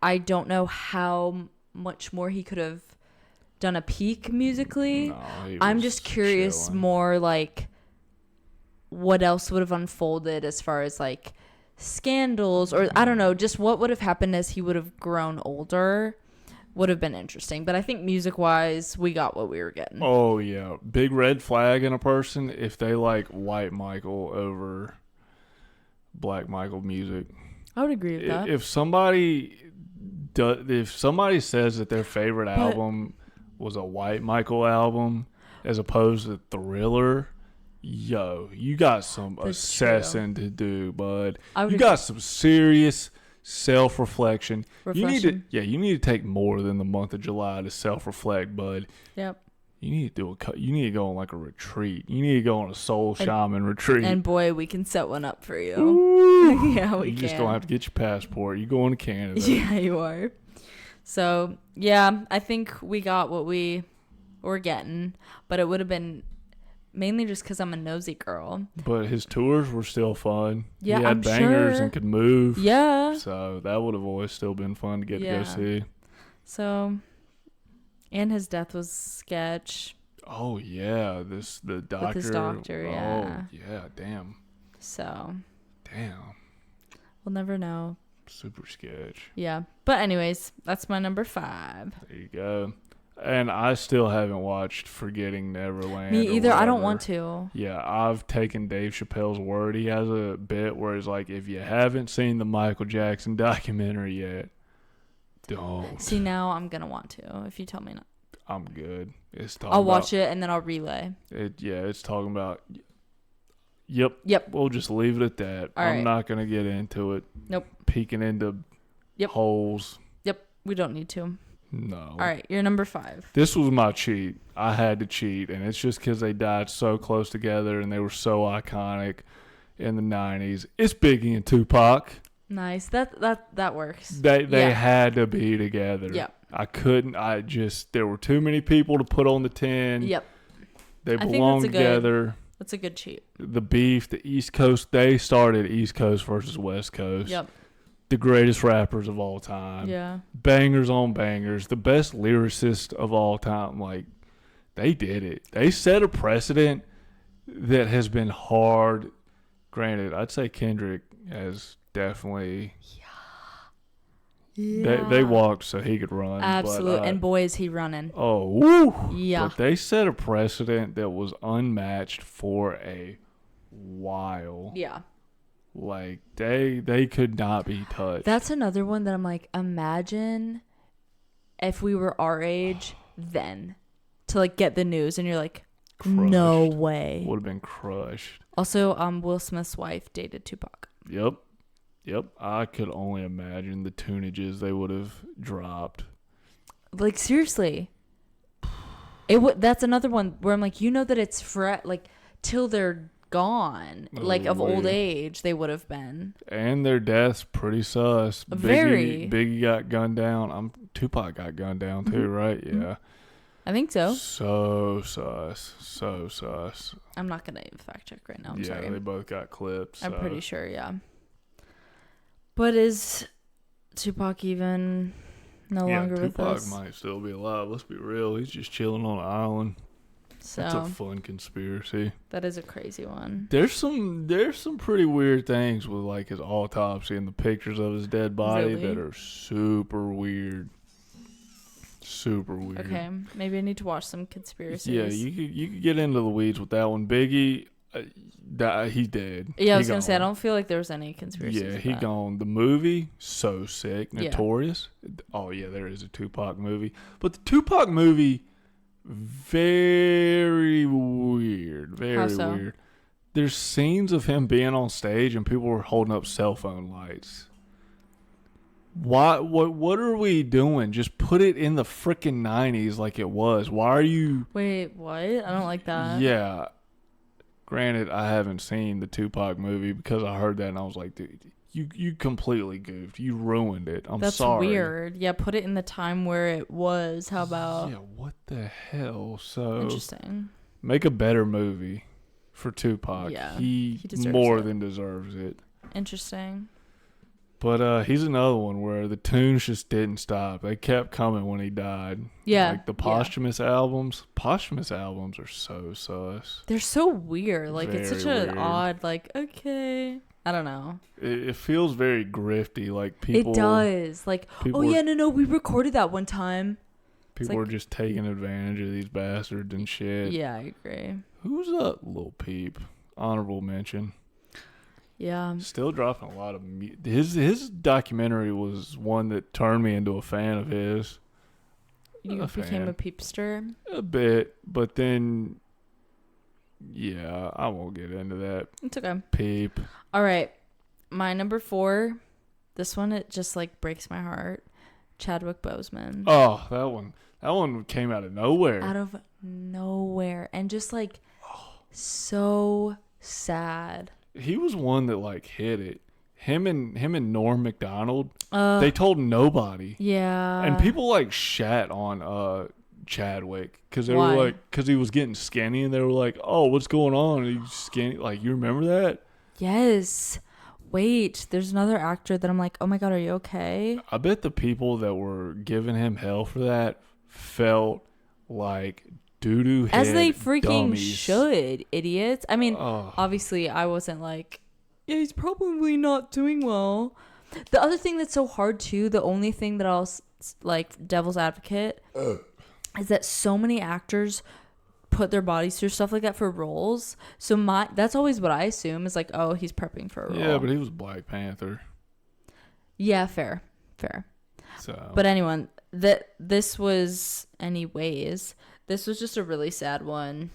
I don't know how much more he could have done a peak musically. No, I'm just curious more, like... what else would have unfolded as far as like scandals, or I don't know, just what would have happened as he would have grown older would have been interesting. But I think music wise, we got what we were getting. Oh yeah, big red flag in a person if they like white Michael over black Michael music. I would agree with that. If somebody says that their favorite album was a white Michael album as opposed to Thriller, yo, you got some assessing to do, bud. You got some serious self-reflection. You need to take more than the month of July to self-reflect, bud. Yep. You need to go on like a retreat. You need to go on a soul shaman retreat. And boy, we can set one up for you. Yeah, we can. You just don't have to get your passport. You going to Canada. Yeah, you are. So, yeah, I think we got what we were getting, but it would have been mainly just because I'm a nosy girl. But his tours were still fun. Yeah, he had bangers and could move. Yeah. So that would have always still been fun to get to go see. So, and his death was sketch. Oh, yeah. The doctor. With his doctor, yeah. Oh, yeah, damn. So. Damn. We'll never know. Super sketch. Yeah. But anyways, that's my number 5. There you go. And I still haven't watched Forgetting Neverland. Me either. I don't want to. Yeah, I've taken Dave Chappelle's word. He has a bit where he's like, if you haven't seen the Michael Jackson documentary yet, don't. See, now I'm going to want to if you tell me not. I'm good. It's talking I'll watch it and then I'll relay. It's talking about. Yep. Yep. We'll just leave it at that. I'm right. not gonna get into it. Nope. Peeking into holes. Yep. We don't need to. No. All right. You're number 5. This was my cheat. I had to cheat, and it's just because they died so close together and they were so iconic in the 90s. It's Biggie and Tupac. Nice. That works. They had to be together. Yep. There were too many people to put on the 10. Yep. They belong together. That's a good cheat. The beef, the East Coast, they started East Coast versus West Coast. Yep. The greatest rappers of all time. Yeah. Bangers on bangers. The best lyricists of all time. Like, they did it. They set a precedent that has been hard. Granted, I'd say Kendrick has definitely... Yeah. They walked so he could run. Absolutely. But, and boy, is he running. Oh, woo. Yeah. But they set a precedent that was unmatched for a while. Yeah. Like, they could not be touched. That's another one that I'm like, imagine if we were our age then to like get the news and you're like, crushed. No way. Would have been crushed. Also, Will Smith's wife dated Tupac. Yep. I could only imagine the tunages they would have dropped. Like, seriously. That's another one where I'm like, you know that it's till they're gone. Like, of old age, they would have been. And their death's pretty sus. Very. Biggie got gunned down. Tupac got gunned down too, right? Yeah. I think so. So sus. I'm not going to fact check right now. I'm sorry. Yeah, they both got clipped. I'm pretty sure, yeah. But is Tupac even no longer with us? Tupac might still be alive. Let's be real. He's just chilling on an island. So that's a fun conspiracy. That is a crazy one. There's some pretty weird things with like his autopsy and the pictures of his dead body that are super weird. Super weird. Okay, maybe I need to watch some conspiracies. Yeah, you could get into the weeds with that one. Biggie, he's dead. Yeah, I was gonna say I don't feel like there was any conspiracies. Yeah, he gone. The movie, so sick, Yeah. Notorious. Oh yeah, there is a Tupac movie, but the Tupac movie, very weird. Very How so? weird. There's scenes of him being on stage and people were holding up cell phone lights. Why? What are we doing? Just put it in the freaking 90s like it was. Why are you... Wait, what? I don't like that. Yeah. Granted, I haven't seen the Tupac movie because I heard that and I was like, dude, you completely goofed. You ruined it. That's sorry. weird. Yeah, put it in the time where it was. How about... Yeah, what the hell? So... Interesting. Make a better movie for Tupac. Yeah, he deserves more it. than deserves it. Interesting. But he's another one where the tunes just didn't stop. They kept coming when he died. Yeah. Like the posthumous albums. Posthumous albums are so sus. They're so weird. Like, it's Very such an weird. odd, like, okay. I don't know. It feels very grifty. Like people. It does. Like, people oh, yeah, no, we recorded that one time. People like- are just taking advantage of these bastards and shit. Yeah, I agree. Who's up, Lil Peep? Honorable mention. Yeah. Still dropping a lot of his documentary was one that turned me into a fan of his. You became a peepster? A bit, but then yeah, I won't get into that. It's okay. Peep. All right. My number 4. This one, it just like breaks my heart. Chadwick Boseman. Oh, that one came out of nowhere. Out of nowhere. And just like so sad. He was one that like hit it. Him and Norm Macdonald, they told nobody. Yeah. And people like shat on Chadwick because Why? were like, because he was getting skinny, and they were like, "Oh, what's going on? He's skinny." Like, you remember that? Yes. Wait, there's another actor that I'm like, oh my God, are you okay? I bet the people that were giving him hell for that felt like doo-doo head As they freaking dummies. should, idiots. I mean, obviously, I wasn't like, yeah, he's probably not doing well. The other thing that's so hard, too, the only thing that I'll, like, devil's advocate, is that so many actors put their bodies through stuff like that for roles. So that's always what I assume is like, oh, he's prepping for a role. Yeah, but he was Black Panther. Yeah, fair. So, But anyone, this was just a really sad one.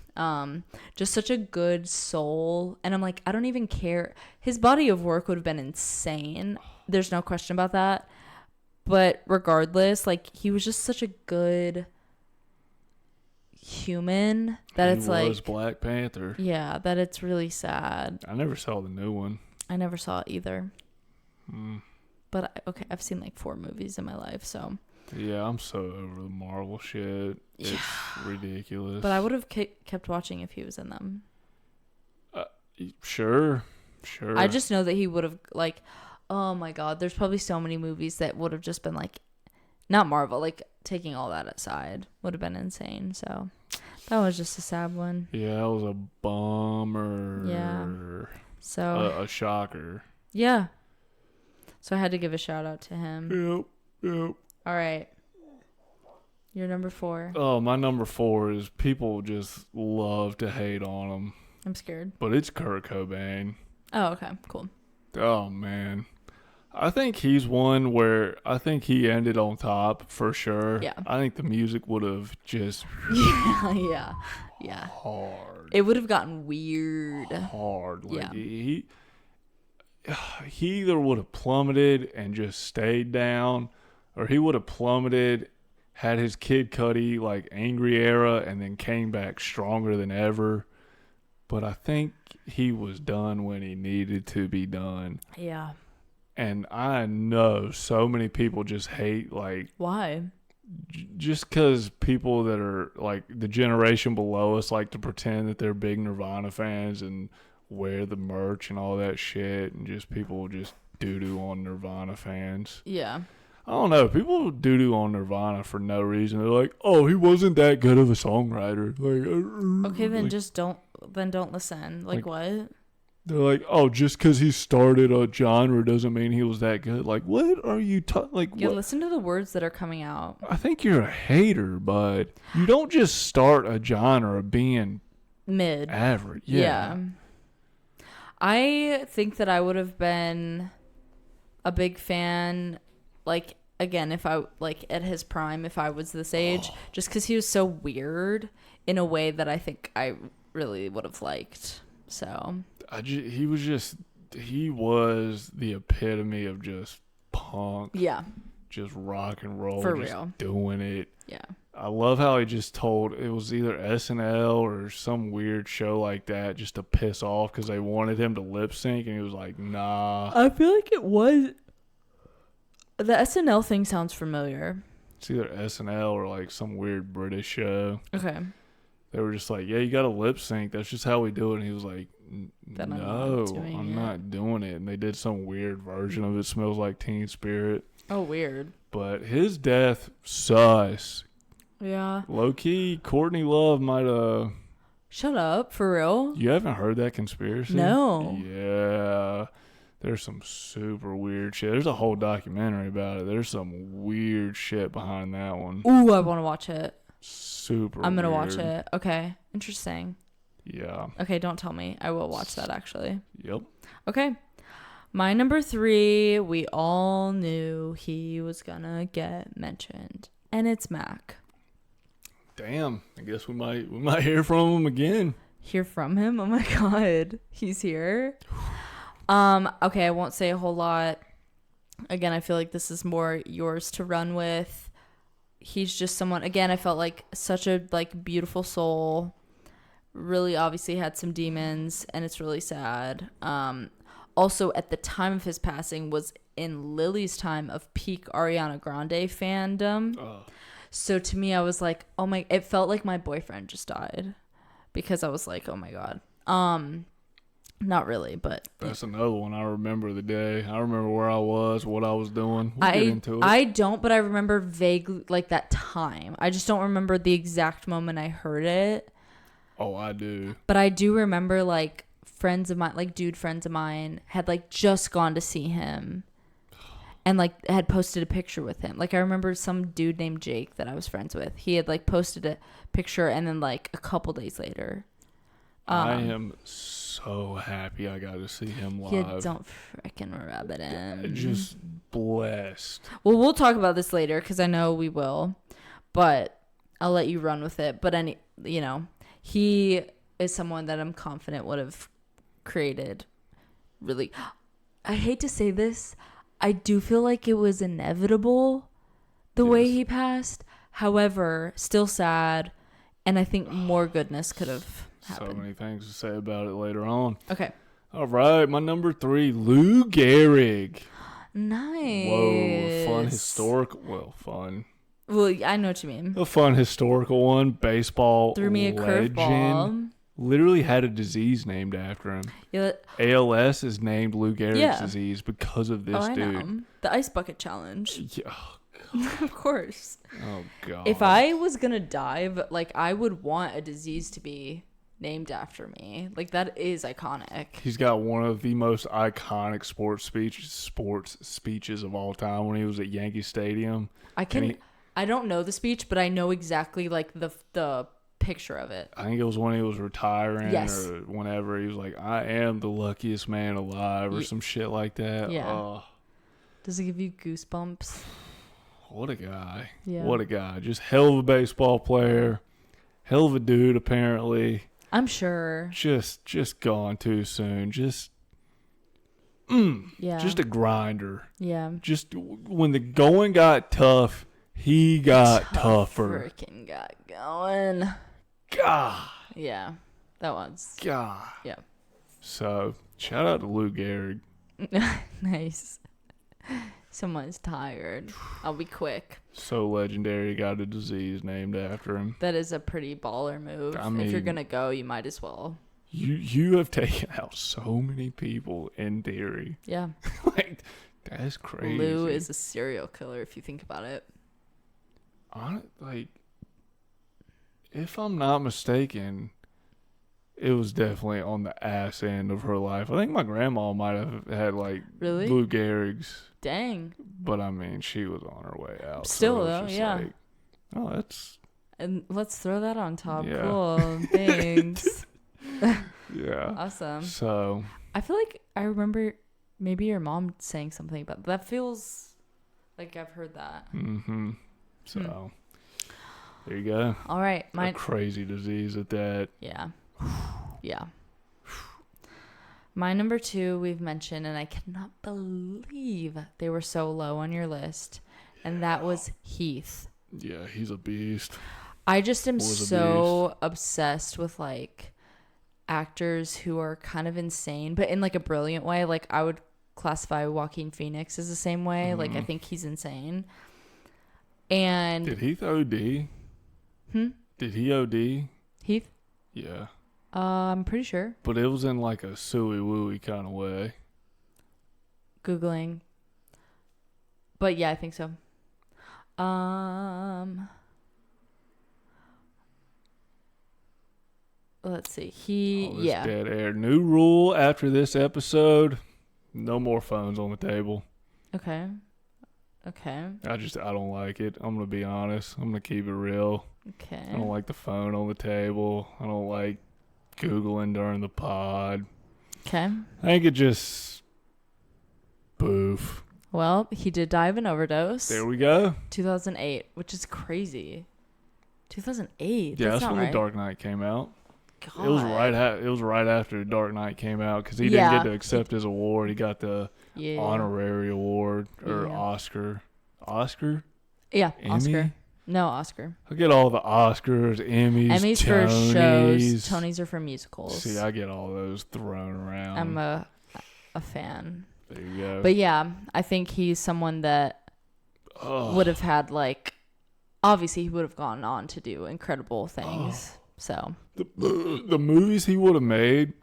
Just such a good soul, and I'm like, I don't even care. His body of work would have been insane. There's no question about that. But regardless, like, he was just such a good human that it's like, he was Black Panther. Yeah, that it's really sad. I never saw the new one. I never saw it either. But okay, I've seen like 4 movies in my life, so. Yeah, I'm so over the Marvel shit. It's ridiculous. But I would have kept watching if he was in them. Sure. I just know that he would have, like, oh my God, there's probably so many movies that would have just been like, not Marvel, like taking all that aside would have been insane. So that was just a sad one. Yeah, that was a bummer. Yeah. So a shocker. Yeah. So I had to give a shout out to him. Yep. All right. Your number 4. Oh, my number 4 is people just love to hate on him. I'm scared. But it's Kurt Cobain. Oh, okay. Cool. Oh, man. I think he's one where I think he ended on top for sure. Yeah. I think the music would have just... Yeah. Hard. It would have gotten weird. Hard. Like, yeah. He either would have plummeted and just stayed down, or he would have plummeted, had his Kid Cudi like angry era, and then came back stronger than ever. But I think he was done when he needed to be done. Yeah. And I know so many people just hate, like... Why? Just because people that are like the generation below us like to pretend that they're big Nirvana fans and wear the merch and all that shit, and just people just doo-doo on Nirvana fans. Yeah. I don't know. People doo-doo on Nirvana for no reason. They're like, oh, he wasn't that good of a songwriter. Like, okay, then just don't listen. Like what? They're like, oh, just because he started a genre doesn't mean he was that good. Like, what are you talking? Like, yeah, what? Listen to the words that are coming out. I think you're a hater, bud. You don't just start a genre being mid, average. Yeah. I think that I would have been a big fan, like, again, if I, like, at his prime, if I was this age, just because he was so weird in a way that I think I really would have liked. So he was the epitome of just punk. Yeah. Just rock and roll. For just real. Doing it. Yeah. I love how he just told, it was either SNL or some weird show like that, just to piss off because they wanted him to lip sync, and he was like, nah. I feel like it was. The SNL thing sounds familiar. It's either SNL or like some weird British show. Okay. They were just like, yeah, you got to lip sync. That's just how we do it. And he was like, no, I'm not doing it. And they did some weird version of It Smells Like Teen Spirit. Oh, weird. But his death sus. Yeah. Low key, Courtney Love might have. Shut up, for real? You haven't heard that conspiracy? No. Yeah. There's some super weird shit. There's a whole documentary about it. There's some weird shit behind that one. Ooh, I want to watch it. Super I'm going to weird. watch it. Okay. Interesting. Yeah. Okay, don't tell me. I will watch that, actually. Yep. Okay. My number 3, we all knew he was going to get mentioned. And it's Mac. Damn. I guess we might hear from him again. Hear from him? Oh my God. He's here. Okay, I won't say a whole lot. Again, I feel like this is more yours to run with. He's just someone, again, I felt like such a like beautiful soul. Really obviously had some demons, and it's really sad. Also, at the time of his passing was in Lily's time of peak Ariana Grande fandom. So to me, I was like, oh my, it felt like my boyfriend just died, because I was like, oh my God. Not really, but that's another one. I remember the day. I remember where I was, what I was doing. We'll get into it. I don't, but I remember vaguely like that time. I just don't remember the exact moment I heard it. Oh, I do. But I do remember like friends of mine, like dude friends of mine, had like just gone to see him, and like had posted a picture with him. Like I remember some dude named Jake that I was friends with. He had like posted a picture, and then like a couple days later, I am so happy I got to see him live. Yeah, don't frickin' rub it in. Just blessed. Well, we'll talk about this later because I know we will, but I'll let you run with it. But he is someone that I'm confident would have created really. I hate to say this. I do feel like it was inevitable the way he passed. However, still sad. And I think more goodness could have happened. So many things to say about it later on. Okay. All right. My number 3, Lou Gehrig. Nice. Whoa. Fun historical. Well, fun. Well, I know what you mean. A fun historical one. Baseball Threw me a legend. curveball. Literally had a disease named after him. Yeah. ALS is named Lou Gehrig's disease because of this dude. Know. The Ice Bucket Challenge. Yeah. Of course. Oh, God. If I was going to dive, I would want a disease to be named after me. That is iconic. He's got one of the most iconic sports speeches of all time when he was at Yankee Stadium. I don't know the speech, but I know exactly, the picture of it. I think it was when he was retiring yes. or whenever he was like, I am the luckiest man alive or some shit like that. Yeah. Does it give you goosebumps? What a guy. Yeah. What a guy. Just hell of a baseball player. Hell of a dude, apparently. I'm sure. Just gone too soon. Just a grinder. Yeah. Just when the going got tough, he got tougher. Freaking got going. God. Yeah. That was. God. Yeah. So, shout out to Lou Gehrig. Nice. Someone's tired. I'll be quick. So legendary, got a disease named after him. That is a pretty baller move. I mean, if you're gonna go, you might as well. You have taken out so many people in theory. Yeah. That's crazy. Lou is a serial killer if you think about it. If I'm not mistaken, it was definitely on the ass end of her life. I think my grandma might have had really? Lou Gehrig's. Dang. But I mean, she was on her way out. Still though, yeah. That's. And let's throw that on top. Yeah. Cool. Thanks. Yeah. Awesome. So. I feel like I remember maybe your mom saying something about that. Feels like I've heard that. Mm-hmm. So. There you go. All right. A crazy disease at that. Yeah. Yeah. My number 2 we've mentioned, and I cannot believe they were so low on your list, and that was Heath. Yeah, he's a beast. I just am so obsessed with actors who are kind of insane, but in a brilliant way. I would classify Joaquin Phoenix as the same way. Mm-hmm. I think he's insane. And did Heath OD? Did he OD? Heath? Yeah. I'm pretty sure. But it was in a suey wooey kind of way. Googling. But yeah, I think so. Let's see. Dead air. New rule after this episode: no more phones on the table. Okay. I don't like it. I'm gonna be honest. I'm gonna keep it real. Okay. I don't like the phone on the table. I don't like Googling during the pod. Okay. I think it just boof. Well, he did die of an overdose. There we go. 2008, which is crazy. 2008. Yeah, that's when right. The Dark Knight came out. God. It was right after The Dark Knight came out because he didn't get to accept his award. He got the honorary award or Oscar. Oscar? Yeah, Emmy? Oscar. No, Oscar. I get all the Oscars, Emmys, Emmys Tonys. for shows. Tonys are for musicals. See, I get all those thrown around. I'm a fan. There you go. But yeah, I think he's someone that would have had obviously he would have gone on to do incredible things. So the movies he would have made,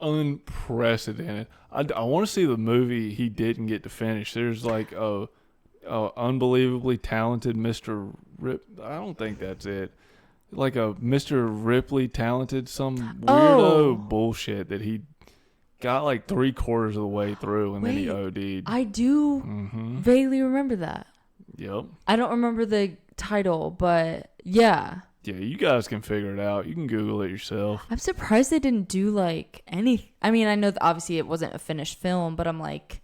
unprecedented. I want to see the movie he didn't get to finish. There's a unbelievably talented Mr. Rip. I don't think that's it. A Mr. Ripley talented, some weirdo bullshit that he got 3/4 of the way through and then he OD'd. I do vaguely remember that. Yep. I don't remember the title, but yeah. Yeah, you guys can figure it out. You can Google it yourself. I'm surprised they didn't do like any. I mean, I know that obviously it wasn't a finished film, but I'm like,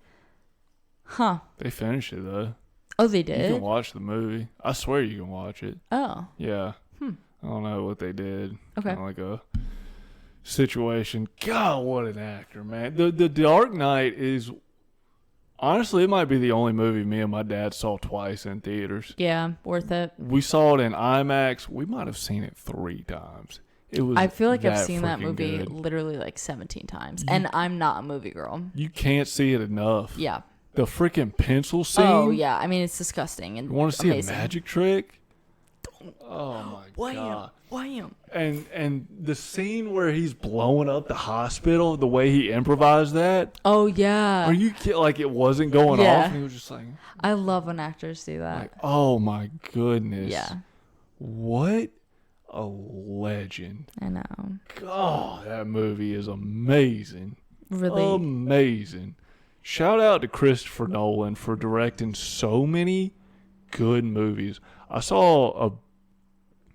huh. They finished it though. Oh, they did? You can watch the movie. I swear you can watch it. Oh. Yeah. I don't know what they did. Okay. Kinda like a situation. God, what an actor, man. The Dark Knight is honestly, it might be the only movie me and my dad saw twice in theaters. Yeah, worth it. We saw it in IMAX. We might have seen it 3 times. It was. I feel like I've seen that movie good. literally like 17 times, and I'm not a movie girl. You can't see it enough. Yeah. The freaking pencil scene. Oh yeah, I mean it's disgusting and you want to see amazing. a magic trick? Oh my god! Wham! And the scene where he's blowing up the hospital, the way he improvised that. Oh yeah. Are you kidding? Like it wasn't going Yeah. off, and he was just like, I love when actors do that. like, oh my goodness. Yeah. What a legend. I know. God, that movie is amazing. Really. Amazing. Shout out to Christopher Nolan for directing so many good movies. I saw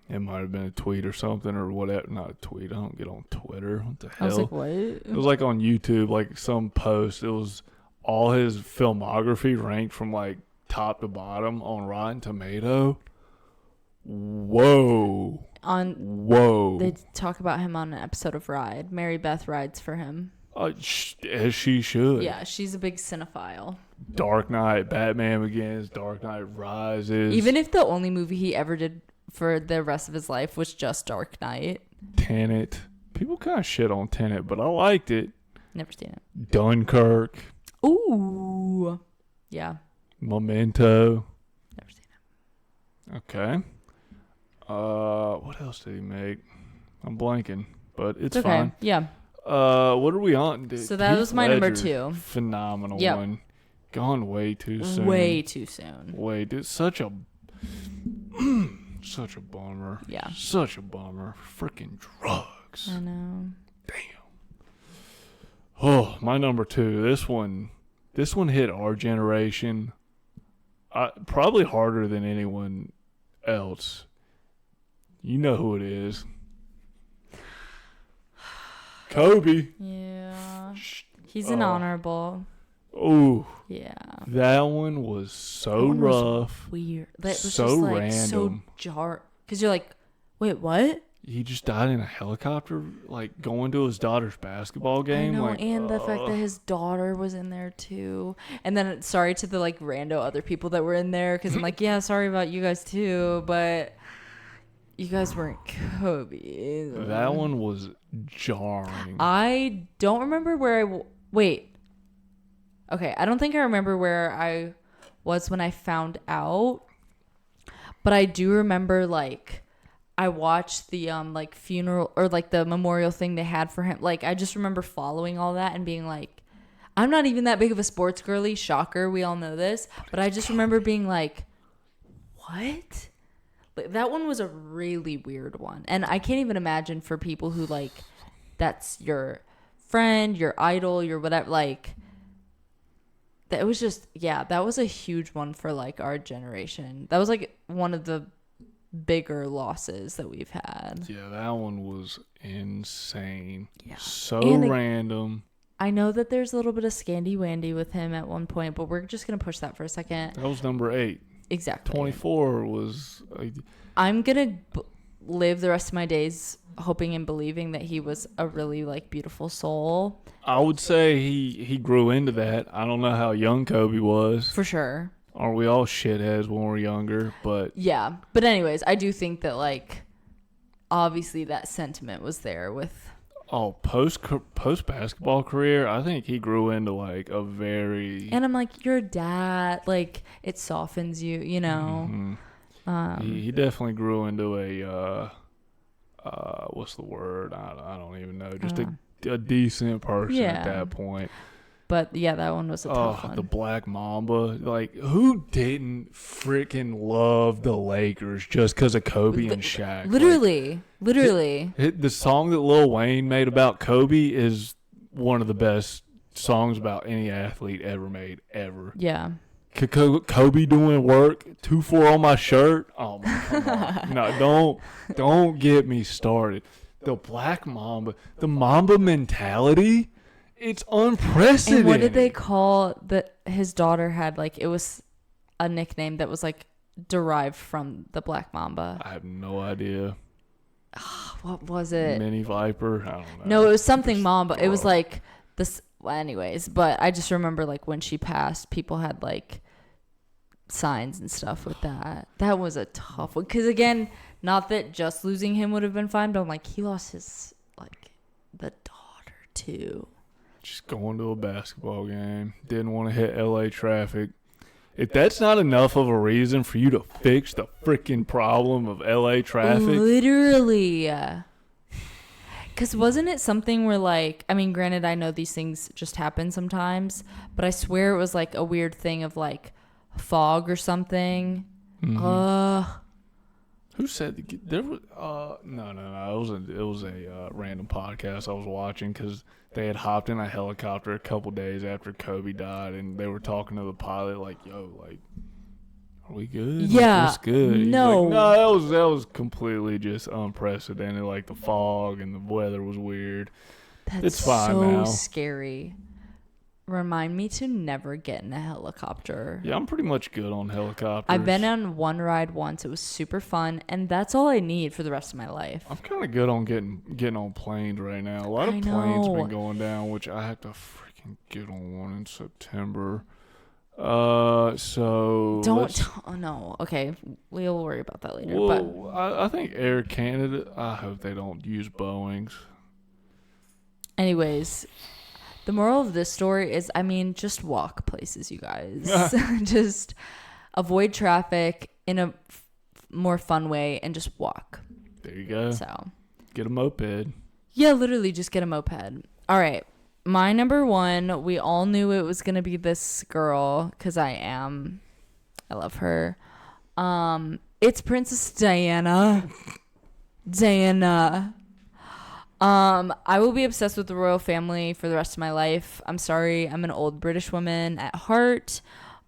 it might have been a tweet or something or whatever. Not a tweet. I don't get on Twitter. What the hell? I was like, what? It was like on YouTube, like some post. It was all his filmography ranked from like top to bottom on Rotten Tomato. Whoa. Whoa. They talk about him on an episode of Ride. Mary Beth rides for him. As she should. Yeah, she's a big cinephile. Dark Knight, Batman Begins, Dark Knight Rises. Even if the only movie he ever did for the rest of his life was just Dark Knight. Tenet. People kind of shit on Tenet, but I liked it. Never seen it. Dunkirk. Ooh. Yeah. Memento. Never seen it. Okay. What else did he make? I'm blanking, but it's okay. fine. Yeah. What are we on? So that was my number 2. Phenomenal Yep. one. Gone way too soon. Way too soon. Dude, such a bummer. Yeah. Such a bummer. Freaking drugs. I know. Damn. Oh, my number 2. This one hit our generation. Probably harder than anyone else. You know who it is. Kobe. Yeah. He's an honorable. Ooh. Yeah. That one was so rough. Weird. That was so just like random. so jar. Because you're like, wait, what? He just died in a helicopter, like going to his daughter's basketball game. I know, like, and the fact that his daughter was in there too. And then sorry to the like rando other people that were in there, because I'm like, yeah, sorry about you guys too, but you guys weren't Kobe. That one was jarring. I don't remember where wait. Okay, I don't think I remember where I was when I found out, but I do remember like I watched the like funeral or like the memorial thing they had for him. Like I just remember following all that and being like, I'm not even that big of a sports girly. Shocker, we all know this. But I just remember being like, what? Like, that one was a really weird one. And I can't even imagine for people who like, that's your friend, your idol, your whatever. Like, that was just, yeah, that was a huge one for like our generation. That was like one of the bigger losses that we've had. Yeah, that one was insane. Yeah. So And random. I know that there's a little bit of Scandy Wandy with him at one point, but we're just going to push that for a second. That was number 8. Exactly. 24 was... I'm going to live the rest of my days hoping and believing that he was a really like beautiful soul. I would say he grew into that. I don't know how young Kobe was. For sure. Aren't we all shitheads when we're younger? But yeah. But anyways, I do think that like obviously that sentiment was there with post basketball career, I think he grew into like a very... And I'm like, you're a dad, like it softens you, you know. Mm-hmm. He definitely grew into a what's the word? I don't even know. Just a decent person at that point. But yeah, that one was a tough one. The Black Mamba. Like, who didn't freaking love the Lakers just because of Kobe and Shaq? Literally. The song that Lil Wayne made about Kobe is one of the best songs about any athlete ever made, ever. Yeah. Kobe doing work, 2-4 on my shirt. Oh my, come on. No, don't get me started. The Black Mamba, the Mamba mentality, it's unprecedented. And what did they call his daughter had, like, it was a nickname that was like derived from the Black Mamba. I have no idea. What was it? Mini Viper? I don't know. No, it was something Mamba. It was like this. Well, anyways, but I just remember, like, when she passed, people had like signs and stuff with that. That was a tough one. Because again, not that just losing him would have been fine, but I'm like, he lost his, like, the daughter too. Just going to a basketball game. Didn't want to hit LA traffic. If that's not enough of a reason for you to fix the freaking problem of LA traffic. Literally. Because wasn't it something where, like, I mean, granted, I know these things just happen sometimes, but I swear it was like a weird thing of like fog or something. Mm-hmm. Who said there was? No. It was a random podcast I was watching because they had hopped in a helicopter a couple days after Kobe died, and they were talking to the pilot like, "Yo, like, are we good? Yeah, like, what's good?" No, like, no, that was completely just unprecedented. Like the fog and the weather was weird. It's fine so now. Scary. Remind me to never get in a helicopter. Yeah, I'm pretty much good on helicopters. I've been on one ride once. It was super fun, and that's all I need for the rest of my life. I'm kind of good on getting on planes right now. A lot of planes been going down, which I have to freaking get on one in September. So no. Okay, we'll worry about that later. Well, but I think Air Canada. I hope they don't use Boeings. Anyways. The moral of this story is, I mean, just walk places, you guys. Just avoid traffic in a more fun way and just walk. There you go. So, get a moped. Yeah, literally just get a moped. All right. My number one, we all knew it was going to be this girl because I love her. It's Princess Diana. I will be obsessed with the royal family for the rest of my life. I'm sorry. I'm an old British woman at heart.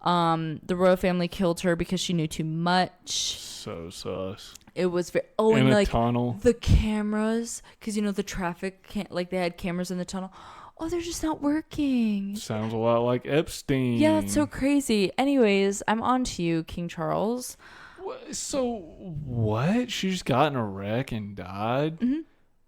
The royal family killed her because she knew too much. So sus. It was very... in and a like tunnel. The cameras, because, you know, the traffic can't... Like, they had cameras in the tunnel. Oh, they're just not working. Sounds a lot like Epstein. Yeah, that's so crazy. Anyways, I'm on to you, King Charles. So, what? She just got in a wreck and died? Mm-hmm.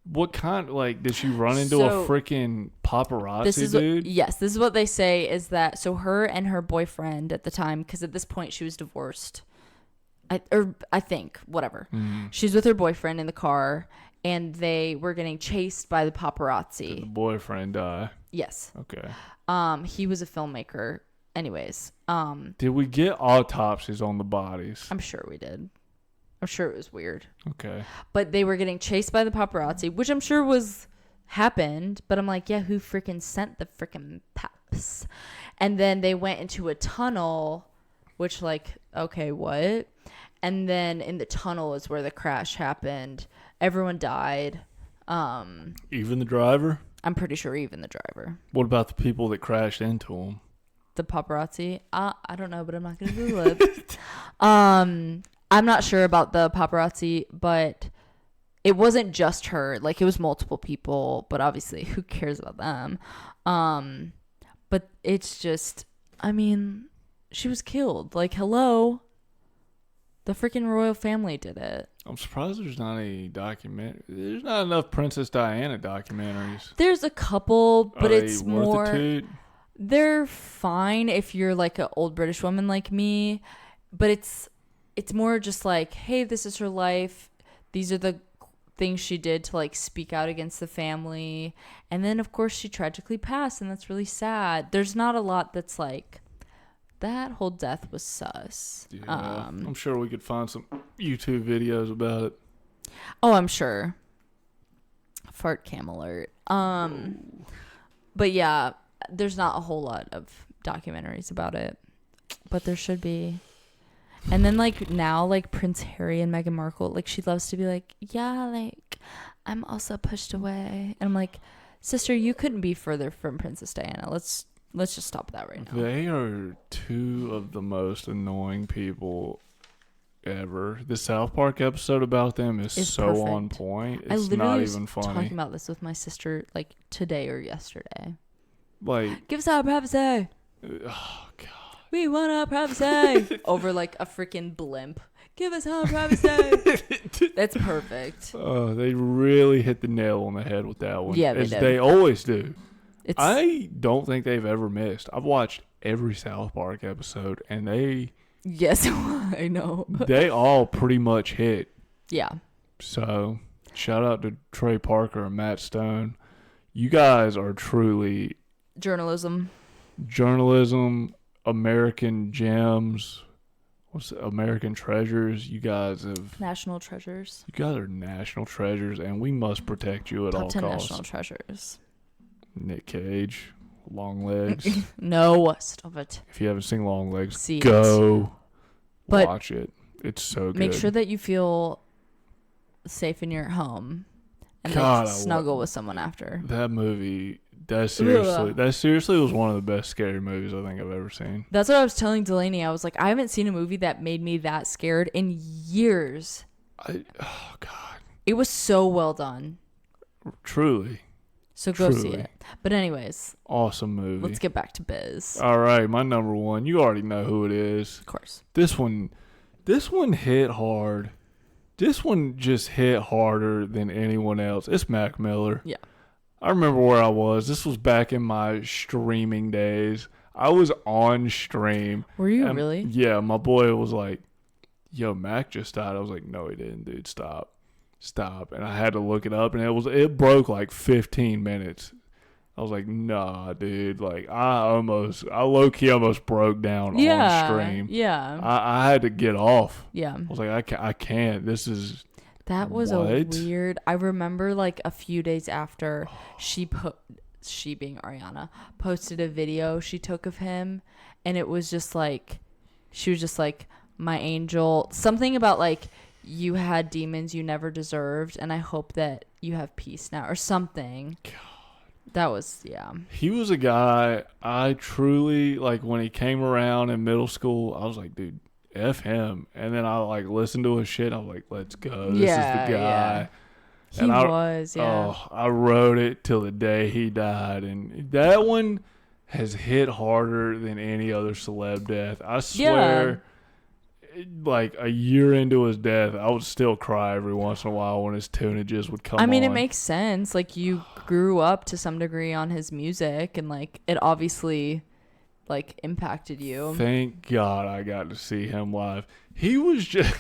What kind? Like, did she run into a freaking paparazzi dude? Yes, this is what they say is that, so her and her boyfriend at the time, because at this point she was divorced, I think, whatever. She's with her boyfriend in the car, and they were getting chased by the paparazzi. Did the boyfriend die? Yes. Okay. He was a filmmaker. Anyways. Did we get autopsies on the bodies? I'm sure we did. I'm sure it was weird. Okay. But they were getting chased by the paparazzi, which I'm sure happened. But I'm like, yeah, who freaking sent the freaking paps? And then they went into a tunnel, which, like, okay, what? And then in the tunnel is where the crash happened. Everyone died. Even the driver? I'm pretty sure even the driver. What about the people that crashed into him? The paparazzi? I don't know, but I'm not going to Google it. I'm not sure about the paparazzi, but it wasn't just her. Like, it was multiple people, but obviously, who cares about them? But it's just, I mean, she was killed. Like, hello? The freaking royal family did it. I'm surprised there's not a documentary. There's not enough Princess Diana documentaries. There's a couple, but it's more... Worth They're fine if you're, like, an old British woman like me, but it's more just like, hey, this is her life. These are the things she did to, like, speak out against the family. And then, of course, she tragically passed, and that's really sad. There's not a lot that's like, that whole death was sus. Yeah, I'm sure we could find some YouTube videos about it. Oh, I'm sure. Fart cam alert. But yeah, there's not a whole lot of documentaries about it. But there should be. And then, like, now, like, Prince Harry and Meghan Markle, like, she loves to be like, yeah, like, I'm also pushed away. And I'm like, sister, you couldn't be further from Princess Diana. Let's Let's just stop that right now. They are two of the most annoying people ever. The South Park episode about them is so perfect. on point. I It's literally not was even funny. talking about this with my sister like today or yesterday. Like, Give us our privacy. oh god. We want our privacy. Over like a freaking blimp. Give us our privacy. That's perfect. They really hit the nail on the head with that one. Yeah, they as did. they always do. It's I don't think they've ever missed. I've watched every South Park episode, and yes, I know. they all pretty much hit. Yeah. So, shout out to Trey Parker and Matt Stone. You guys are truly Journalism, American gems. What's it? American treasures. You guys are national treasures, and we must protect you at all top 10 costs. national treasures. Nick Cage, Long Legs. No, stop it. If you haven't seen Long Legs, See go But watch it. It's so good. make sure that you feel safe in your home and God, snuggle with someone after. That movie, that seriously was one of the best scary movies I think I've ever seen. That's what I was telling Delaney. I was like, I haven't seen a movie that made me that scared in years. Oh God. It was so well done. Truly. So go see it. But anyways, awesome movie. Let's get back to Biz. All right, my number one. You already know who it is. Of course. This one hit hard. This one just hit harder than anyone else. It's Mac Miller. Yeah. I remember where I was. This was back in my streaming days. I was on stream. Were you really? Yeah, my boy was like, yo, Mac just died. I was like, no, he didn't, dude. Stop. And I had to look it up, and it broke like 15 minutes. I was like, nah, dude. Like, I low-key almost broke down on stream. Yeah. I had to get off. Yeah. I was like, I can't. This is... That was a weird... I remember like a few days after she being Ariana, posted a video she took of him, and it was just like... She was just like, my angel... Something about like... You had demons you never deserved, and I hope that you have peace now, or something. God. That was, yeah. He was a guy I truly, like, when he came around in middle school, I was like, dude, F him. And then I, like, listened to his shit. I was like, let's go. This is the guy. Yeah. Oh, I wrote it till the day he died. And that one has hit harder than any other celeb death. I swear. Yeah. Like a year into his death, I would still cry every once in a while when his tunages would come on. I mean, it makes sense. Like, you grew up to some degree on his music, and like it obviously like impacted you. Thank God I got to see him live. He was just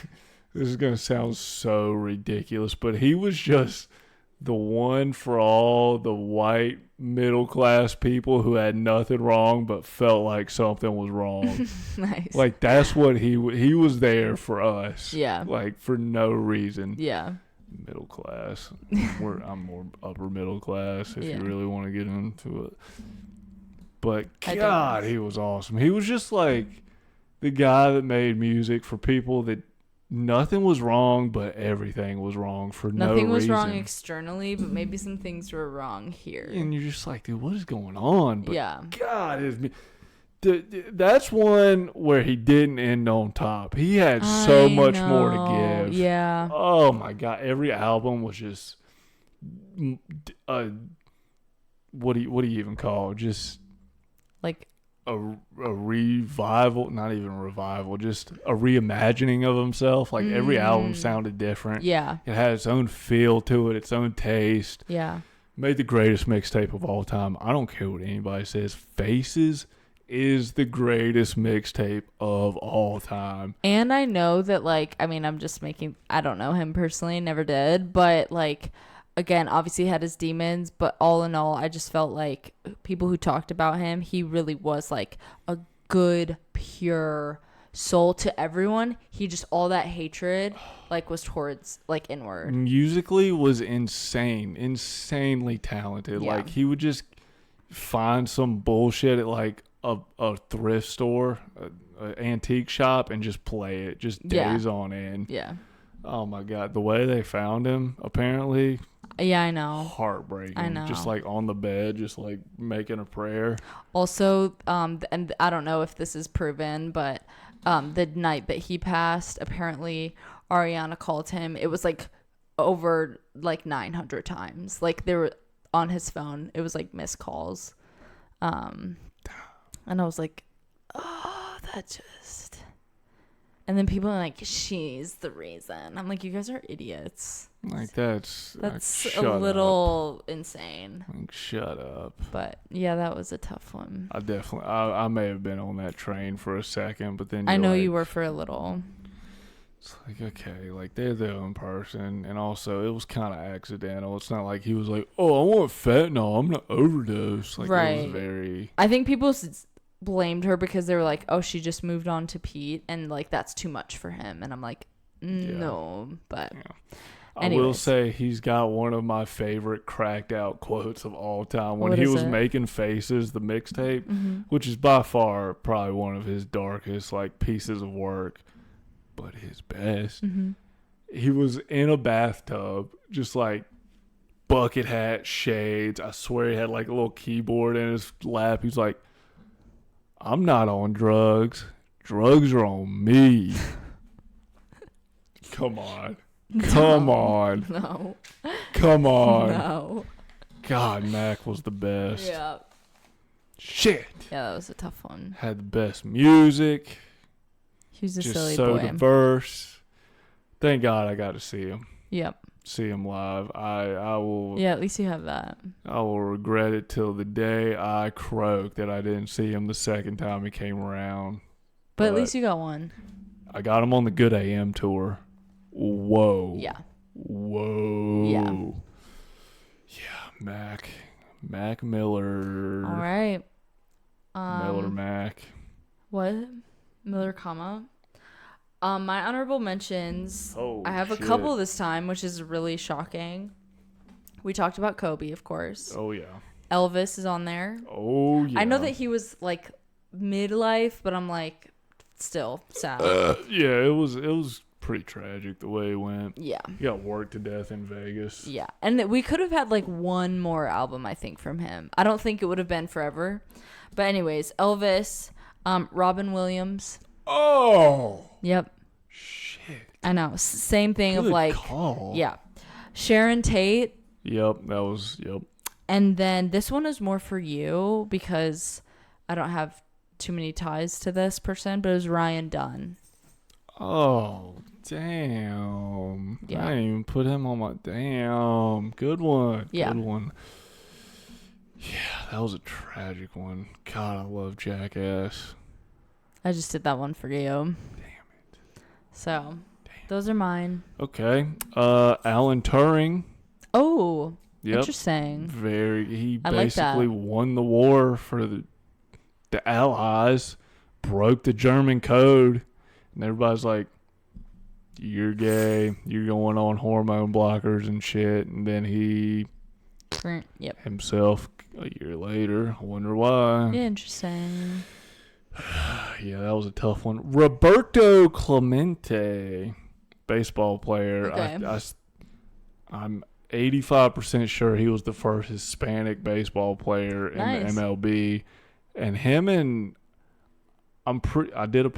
this is gonna sound so ridiculous, but he was just the one for all the white middle class people who had nothing wrong but felt like something was wrong. Nice. Like, that's what he was there for us. Yeah. Like, for no reason. Yeah. Middle class. I'm more upper middle class if you really want to get into it. But God, he was awesome. He was just like the guy that made music for people that nothing was wrong, but everything was wrong for no reason. Nothing was wrong externally, but maybe some things were wrong here. And you're just like, dude, what is going on? But yeah. God, that's one where he didn't end on top. He had so much more to give. Yeah. Oh, my God. Every album was just... what do you even call it? Just... Like... A revival, not even a revival, just a reimagining of himself. Like, every album sounded different. Yeah. It had its own feel to it, its own taste. Yeah. Made the greatest mixtape of all time. I don't care what anybody says. Faces is the greatest mixtape of all time. And I know that, like, I mean, I don't know him personally, never did, but, like, again, obviously he had his demons, but all in all, I just felt like people who talked about him, he really was like a good, pure soul to everyone. He just, all that hatred like was towards like inward. Musically was insanely talented. Yeah. Like, he would just find some bullshit at like a thrift store, an antique shop, and just play it just days on end. Yeah. Oh my God, the way they found him, apparently. Yeah, I know. Heartbreaking. I know. Just like on the bed, just like making a prayer. Also, and I don't know if this is proven, but the night that he passed, apparently Ariana called him. It was like over like 900 times. Like they were on his phone. It was like missed calls. And I was like, oh, that just. And then people are like, she's the reason. I'm like, you guys are idiots. Like that's a little insane. Like, shut up. But yeah, that was a tough one. I may have been on that train for a second, but then I know like, you were for a little. It's like, okay, like they're their own person, and also it was kind of accidental. It's not like he was like, oh, I want fentanyl, I'm gonna overdose. Like right. It was very. I think people blamed her because they were like, oh, she just moved on to Pete, and like that's too much for him. And I'm like, no, but. Yeah. I will say he's got one of my favorite cracked out quotes of all time. When he was making Faces, the mixtape, which is by far probably one of his darkest like pieces of work, but his best. He was in a bathtub, just like bucket hat, shades. I swear he had like a little keyboard in his lap. He's like, I'm not on drugs. Drugs are on me. Come on. Come on. No. Come on. No. God, Mac was the best. Yeah. Shit. Yeah, that was a tough one. Had the best music. He was a just silly so boy. Diverse. Thank God I got to see him. Yep. See him live. I will. Yeah, at least you have that. I will regret it till the day I croak that I didn't see him the second time he came around. But at least you got one. I got him on the Good AM tour. Whoa. Yeah. Whoa. Yeah. Yeah, Mac Miller. All right. Miller Mac. What? Miller, comma. My honorable mentions. I have a couple this time, which is really shocking. We talked about Kobe, of course. Oh yeah. Elvis is on there. Oh yeah. I know that he was like midlife, but I'm like still sad. Yeah, it was pretty tragic the way it went. Yeah. He got worked to death in Vegas. Yeah. And we could have had like one more album, I think, from him. I don't think it would have been forever. But anyways, Elvis, Robin Williams. Oh. Yep. Shit. I know. Same thing Good of like. call. Yeah. Sharon Tate. Yep. And then this one is more for you because I don't have too many ties to this person, but it was Ryan Dunn. Oh, damn. Yeah. I didn't even put him on my damn. Good one. Yeah. Good one. Yeah, that was a tragic one. God, I love Jackass. I just did that one for you. Damn it. So, those are mine. Okay. Alan Turing. Oh, Yep. interesting. He I like that. basically won the war for the Allies, broke the German code, and everybody's like, you're gay, you're going on hormone blockers and shit. And then he Yep. himself a year later. I wonder why. Yeah, interesting. Yeah, that was a tough one. Roberto Clemente, baseball player. Okay. I'm 85% sure he was the first Hispanic baseball player in the MLB. And him and I did a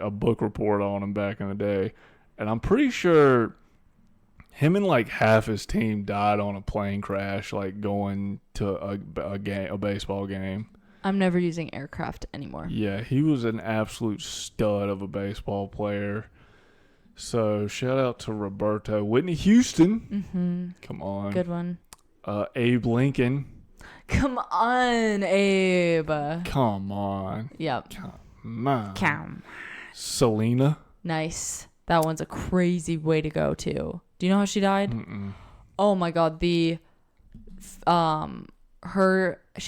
book report on him back in the day, and I'm pretty sure him and like half his team died on a plane crash, like going to a baseball game. I'm never using aircraft anymore. Yeah, he was an absolute stud of a baseball player. So shout out to Roberto. Whitney Houston. Mm-hmm. Come on. Good one. Abe Lincoln. Come on, Abe. Come on. Yep. Come on. Cam. Selena. Nice. That one's a crazy way to go too. Do you know how she died? Mm-mm. Oh my god, she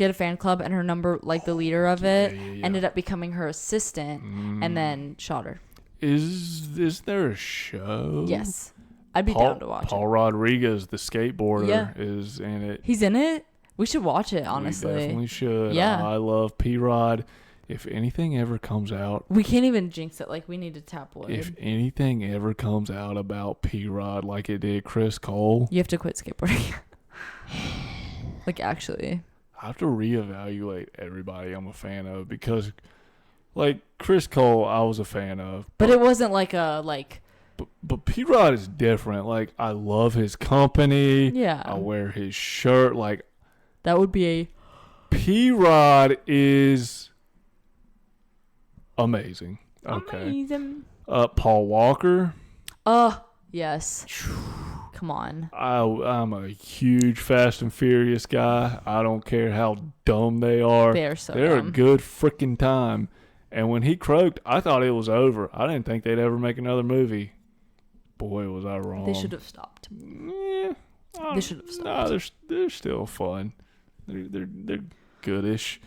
had a fan club and her number, like the leader of it, ended up becoming her assistant and then shot her. Is there a show? Yes. I'd be down to watch Paul Rodriguez, the skateboarder, is in it. He's in it? We should watch it, honestly. We definitely should. Yeah. I love P-Rod. If anything ever comes out... We can't even jinx it. Like, we need to tap wood. If anything ever comes out about P-Rod like it did Chris Cole... You have to quit skateboarding. Like, actually. I have to reevaluate everybody I'm a fan of because, like, Chris Cole, I was a fan of. But it wasn't like a, like... But P-Rod is different. Like, I love his company. Yeah. I wear his shirt. Like... That would be a... P-Rod is amazing. Okay. Amazing. Paul Walker. Yes. Come on. I'm a huge Fast and Furious guy. I don't care how dumb they are. They're They're dumb. a good freaking time. And when he croaked, I thought it was over. I didn't think they'd ever make another movie. Boy, was I wrong. They should have stopped. Yeah. They should have stopped. No, they're still fun. They're goodish.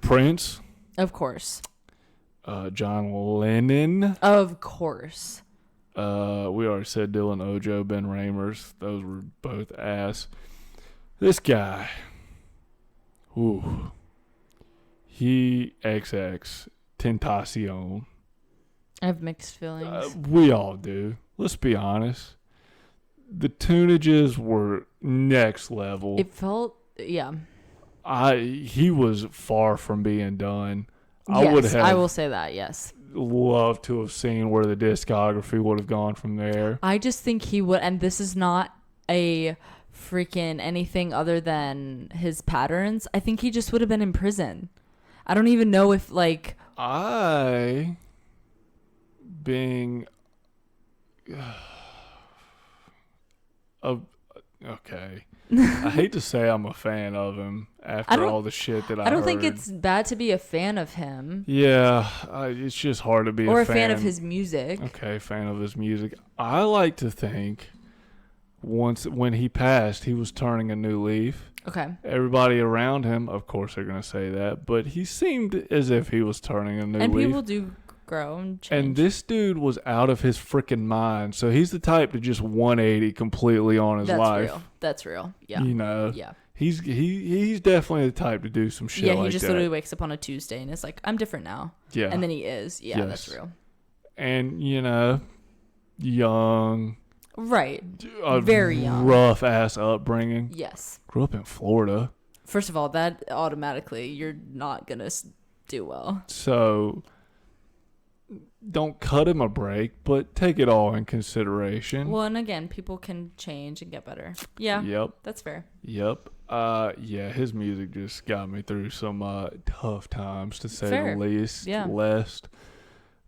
Prince. Of course. John Lennon. Of course. We already said Dylan Ojo, Ben Ramers. Those were both ass. This guy. Ooh. He XX Tentacion. I have mixed feelings. We all do. Let's be honest. The tunages were next level. It felt, yeah. He was far from being done. Yes, I will say that, yes. Loved to have seen where the discography would have gone from there. I just think he would, and this is not a freaking anything other than his patterns. I think he just would have been in prison. I don't even know if, like... Okay. I hate to say I'm a fan of him after all the shit that I don't heard. think it's bad to be a fan of him. Yeah, it's just hard to be or a fan of his music. Okay, fan of his music. I like to think when he passed, he was turning a new leaf. Okay. Everybody around him, of course, they're going to say that, but he seemed as if he was turning a new leaf. And people do grow and change. And this dude was out of his freaking mind. So he's the type to just 180 completely on his life. That's real. Yeah. You know. Yeah. He's definitely the type to do some shit like that. Yeah, he just literally wakes up on a Tuesday and is like, I'm different now. Yeah. And then he is. Yeah, yes. That's real. And, you know, young. Right. Very young. Rough ass upbringing. Yes. Grew up in Florida. First of all, that automatically, you're not going to do well. So... don't cut him a break, but take it all in consideration. Well, and again, people can change and get better. Yeah. Yep. That's fair. Yep. Yeah, his music just got me through some tough times, to say the least. Yeah. Lest.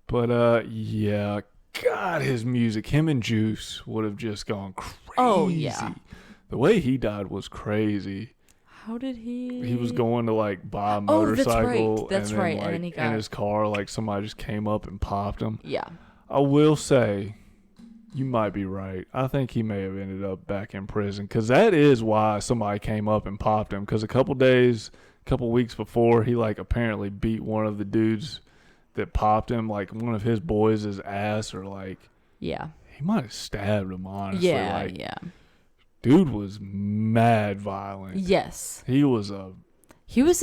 But, yeah, God, his music, him and Juice would have just gone crazy. Oh, yeah. The way he died was crazy. How did he? He was going to like buy a motorcycle. That's right. Like, and then he got in his car, like somebody just came up and popped him. Yeah. I will say, you might be right. I think he may have ended up back in prison because that is why somebody came up and popped him. Because a couple weeks before, he like apparently beat one of the dudes that popped him, like one of his boys' ass, or like he might have stabbed him. Honestly, yeah. Dude was mad violent. Yes. He was a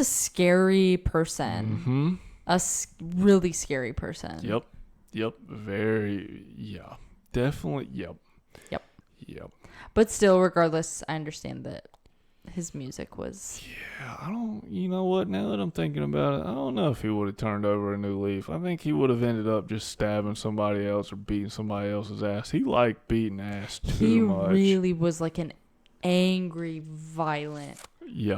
scary person. Mm-hmm. Really scary person. Yep. Very, yeah. Definitely, yep. But still, regardless, I understand that his music was... Yeah, you know what, now that I'm thinking about it, I don't know if he would have turned over a new leaf. I think he would have ended up just stabbing somebody else or beating somebody else's ass. He liked beating ass too much. He really was like an angry, violent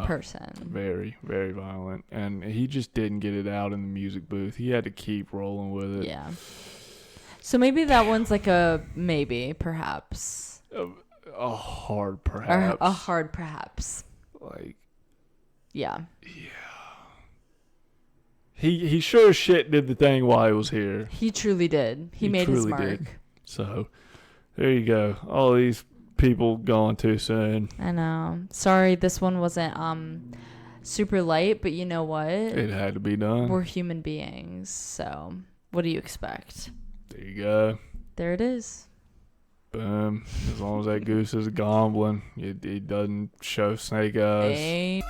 person. Very, very violent. And he just didn't get it out in the music booth. He had to keep rolling with it. Yeah. So maybe that one's like a maybe, perhaps. A hard perhaps. A hard perhaps. Like. Yeah. He sure as shit did the thing while he was here. He truly did. He made his mark. Did. So, there you go. All these people gone too soon. I know. Sorry, this one wasn't super light, but you know what? It had to be done. We're human beings, so what do you expect? There you go. There it is. Boom. As long as that goose is gobbling, it doesn't show snake eyes.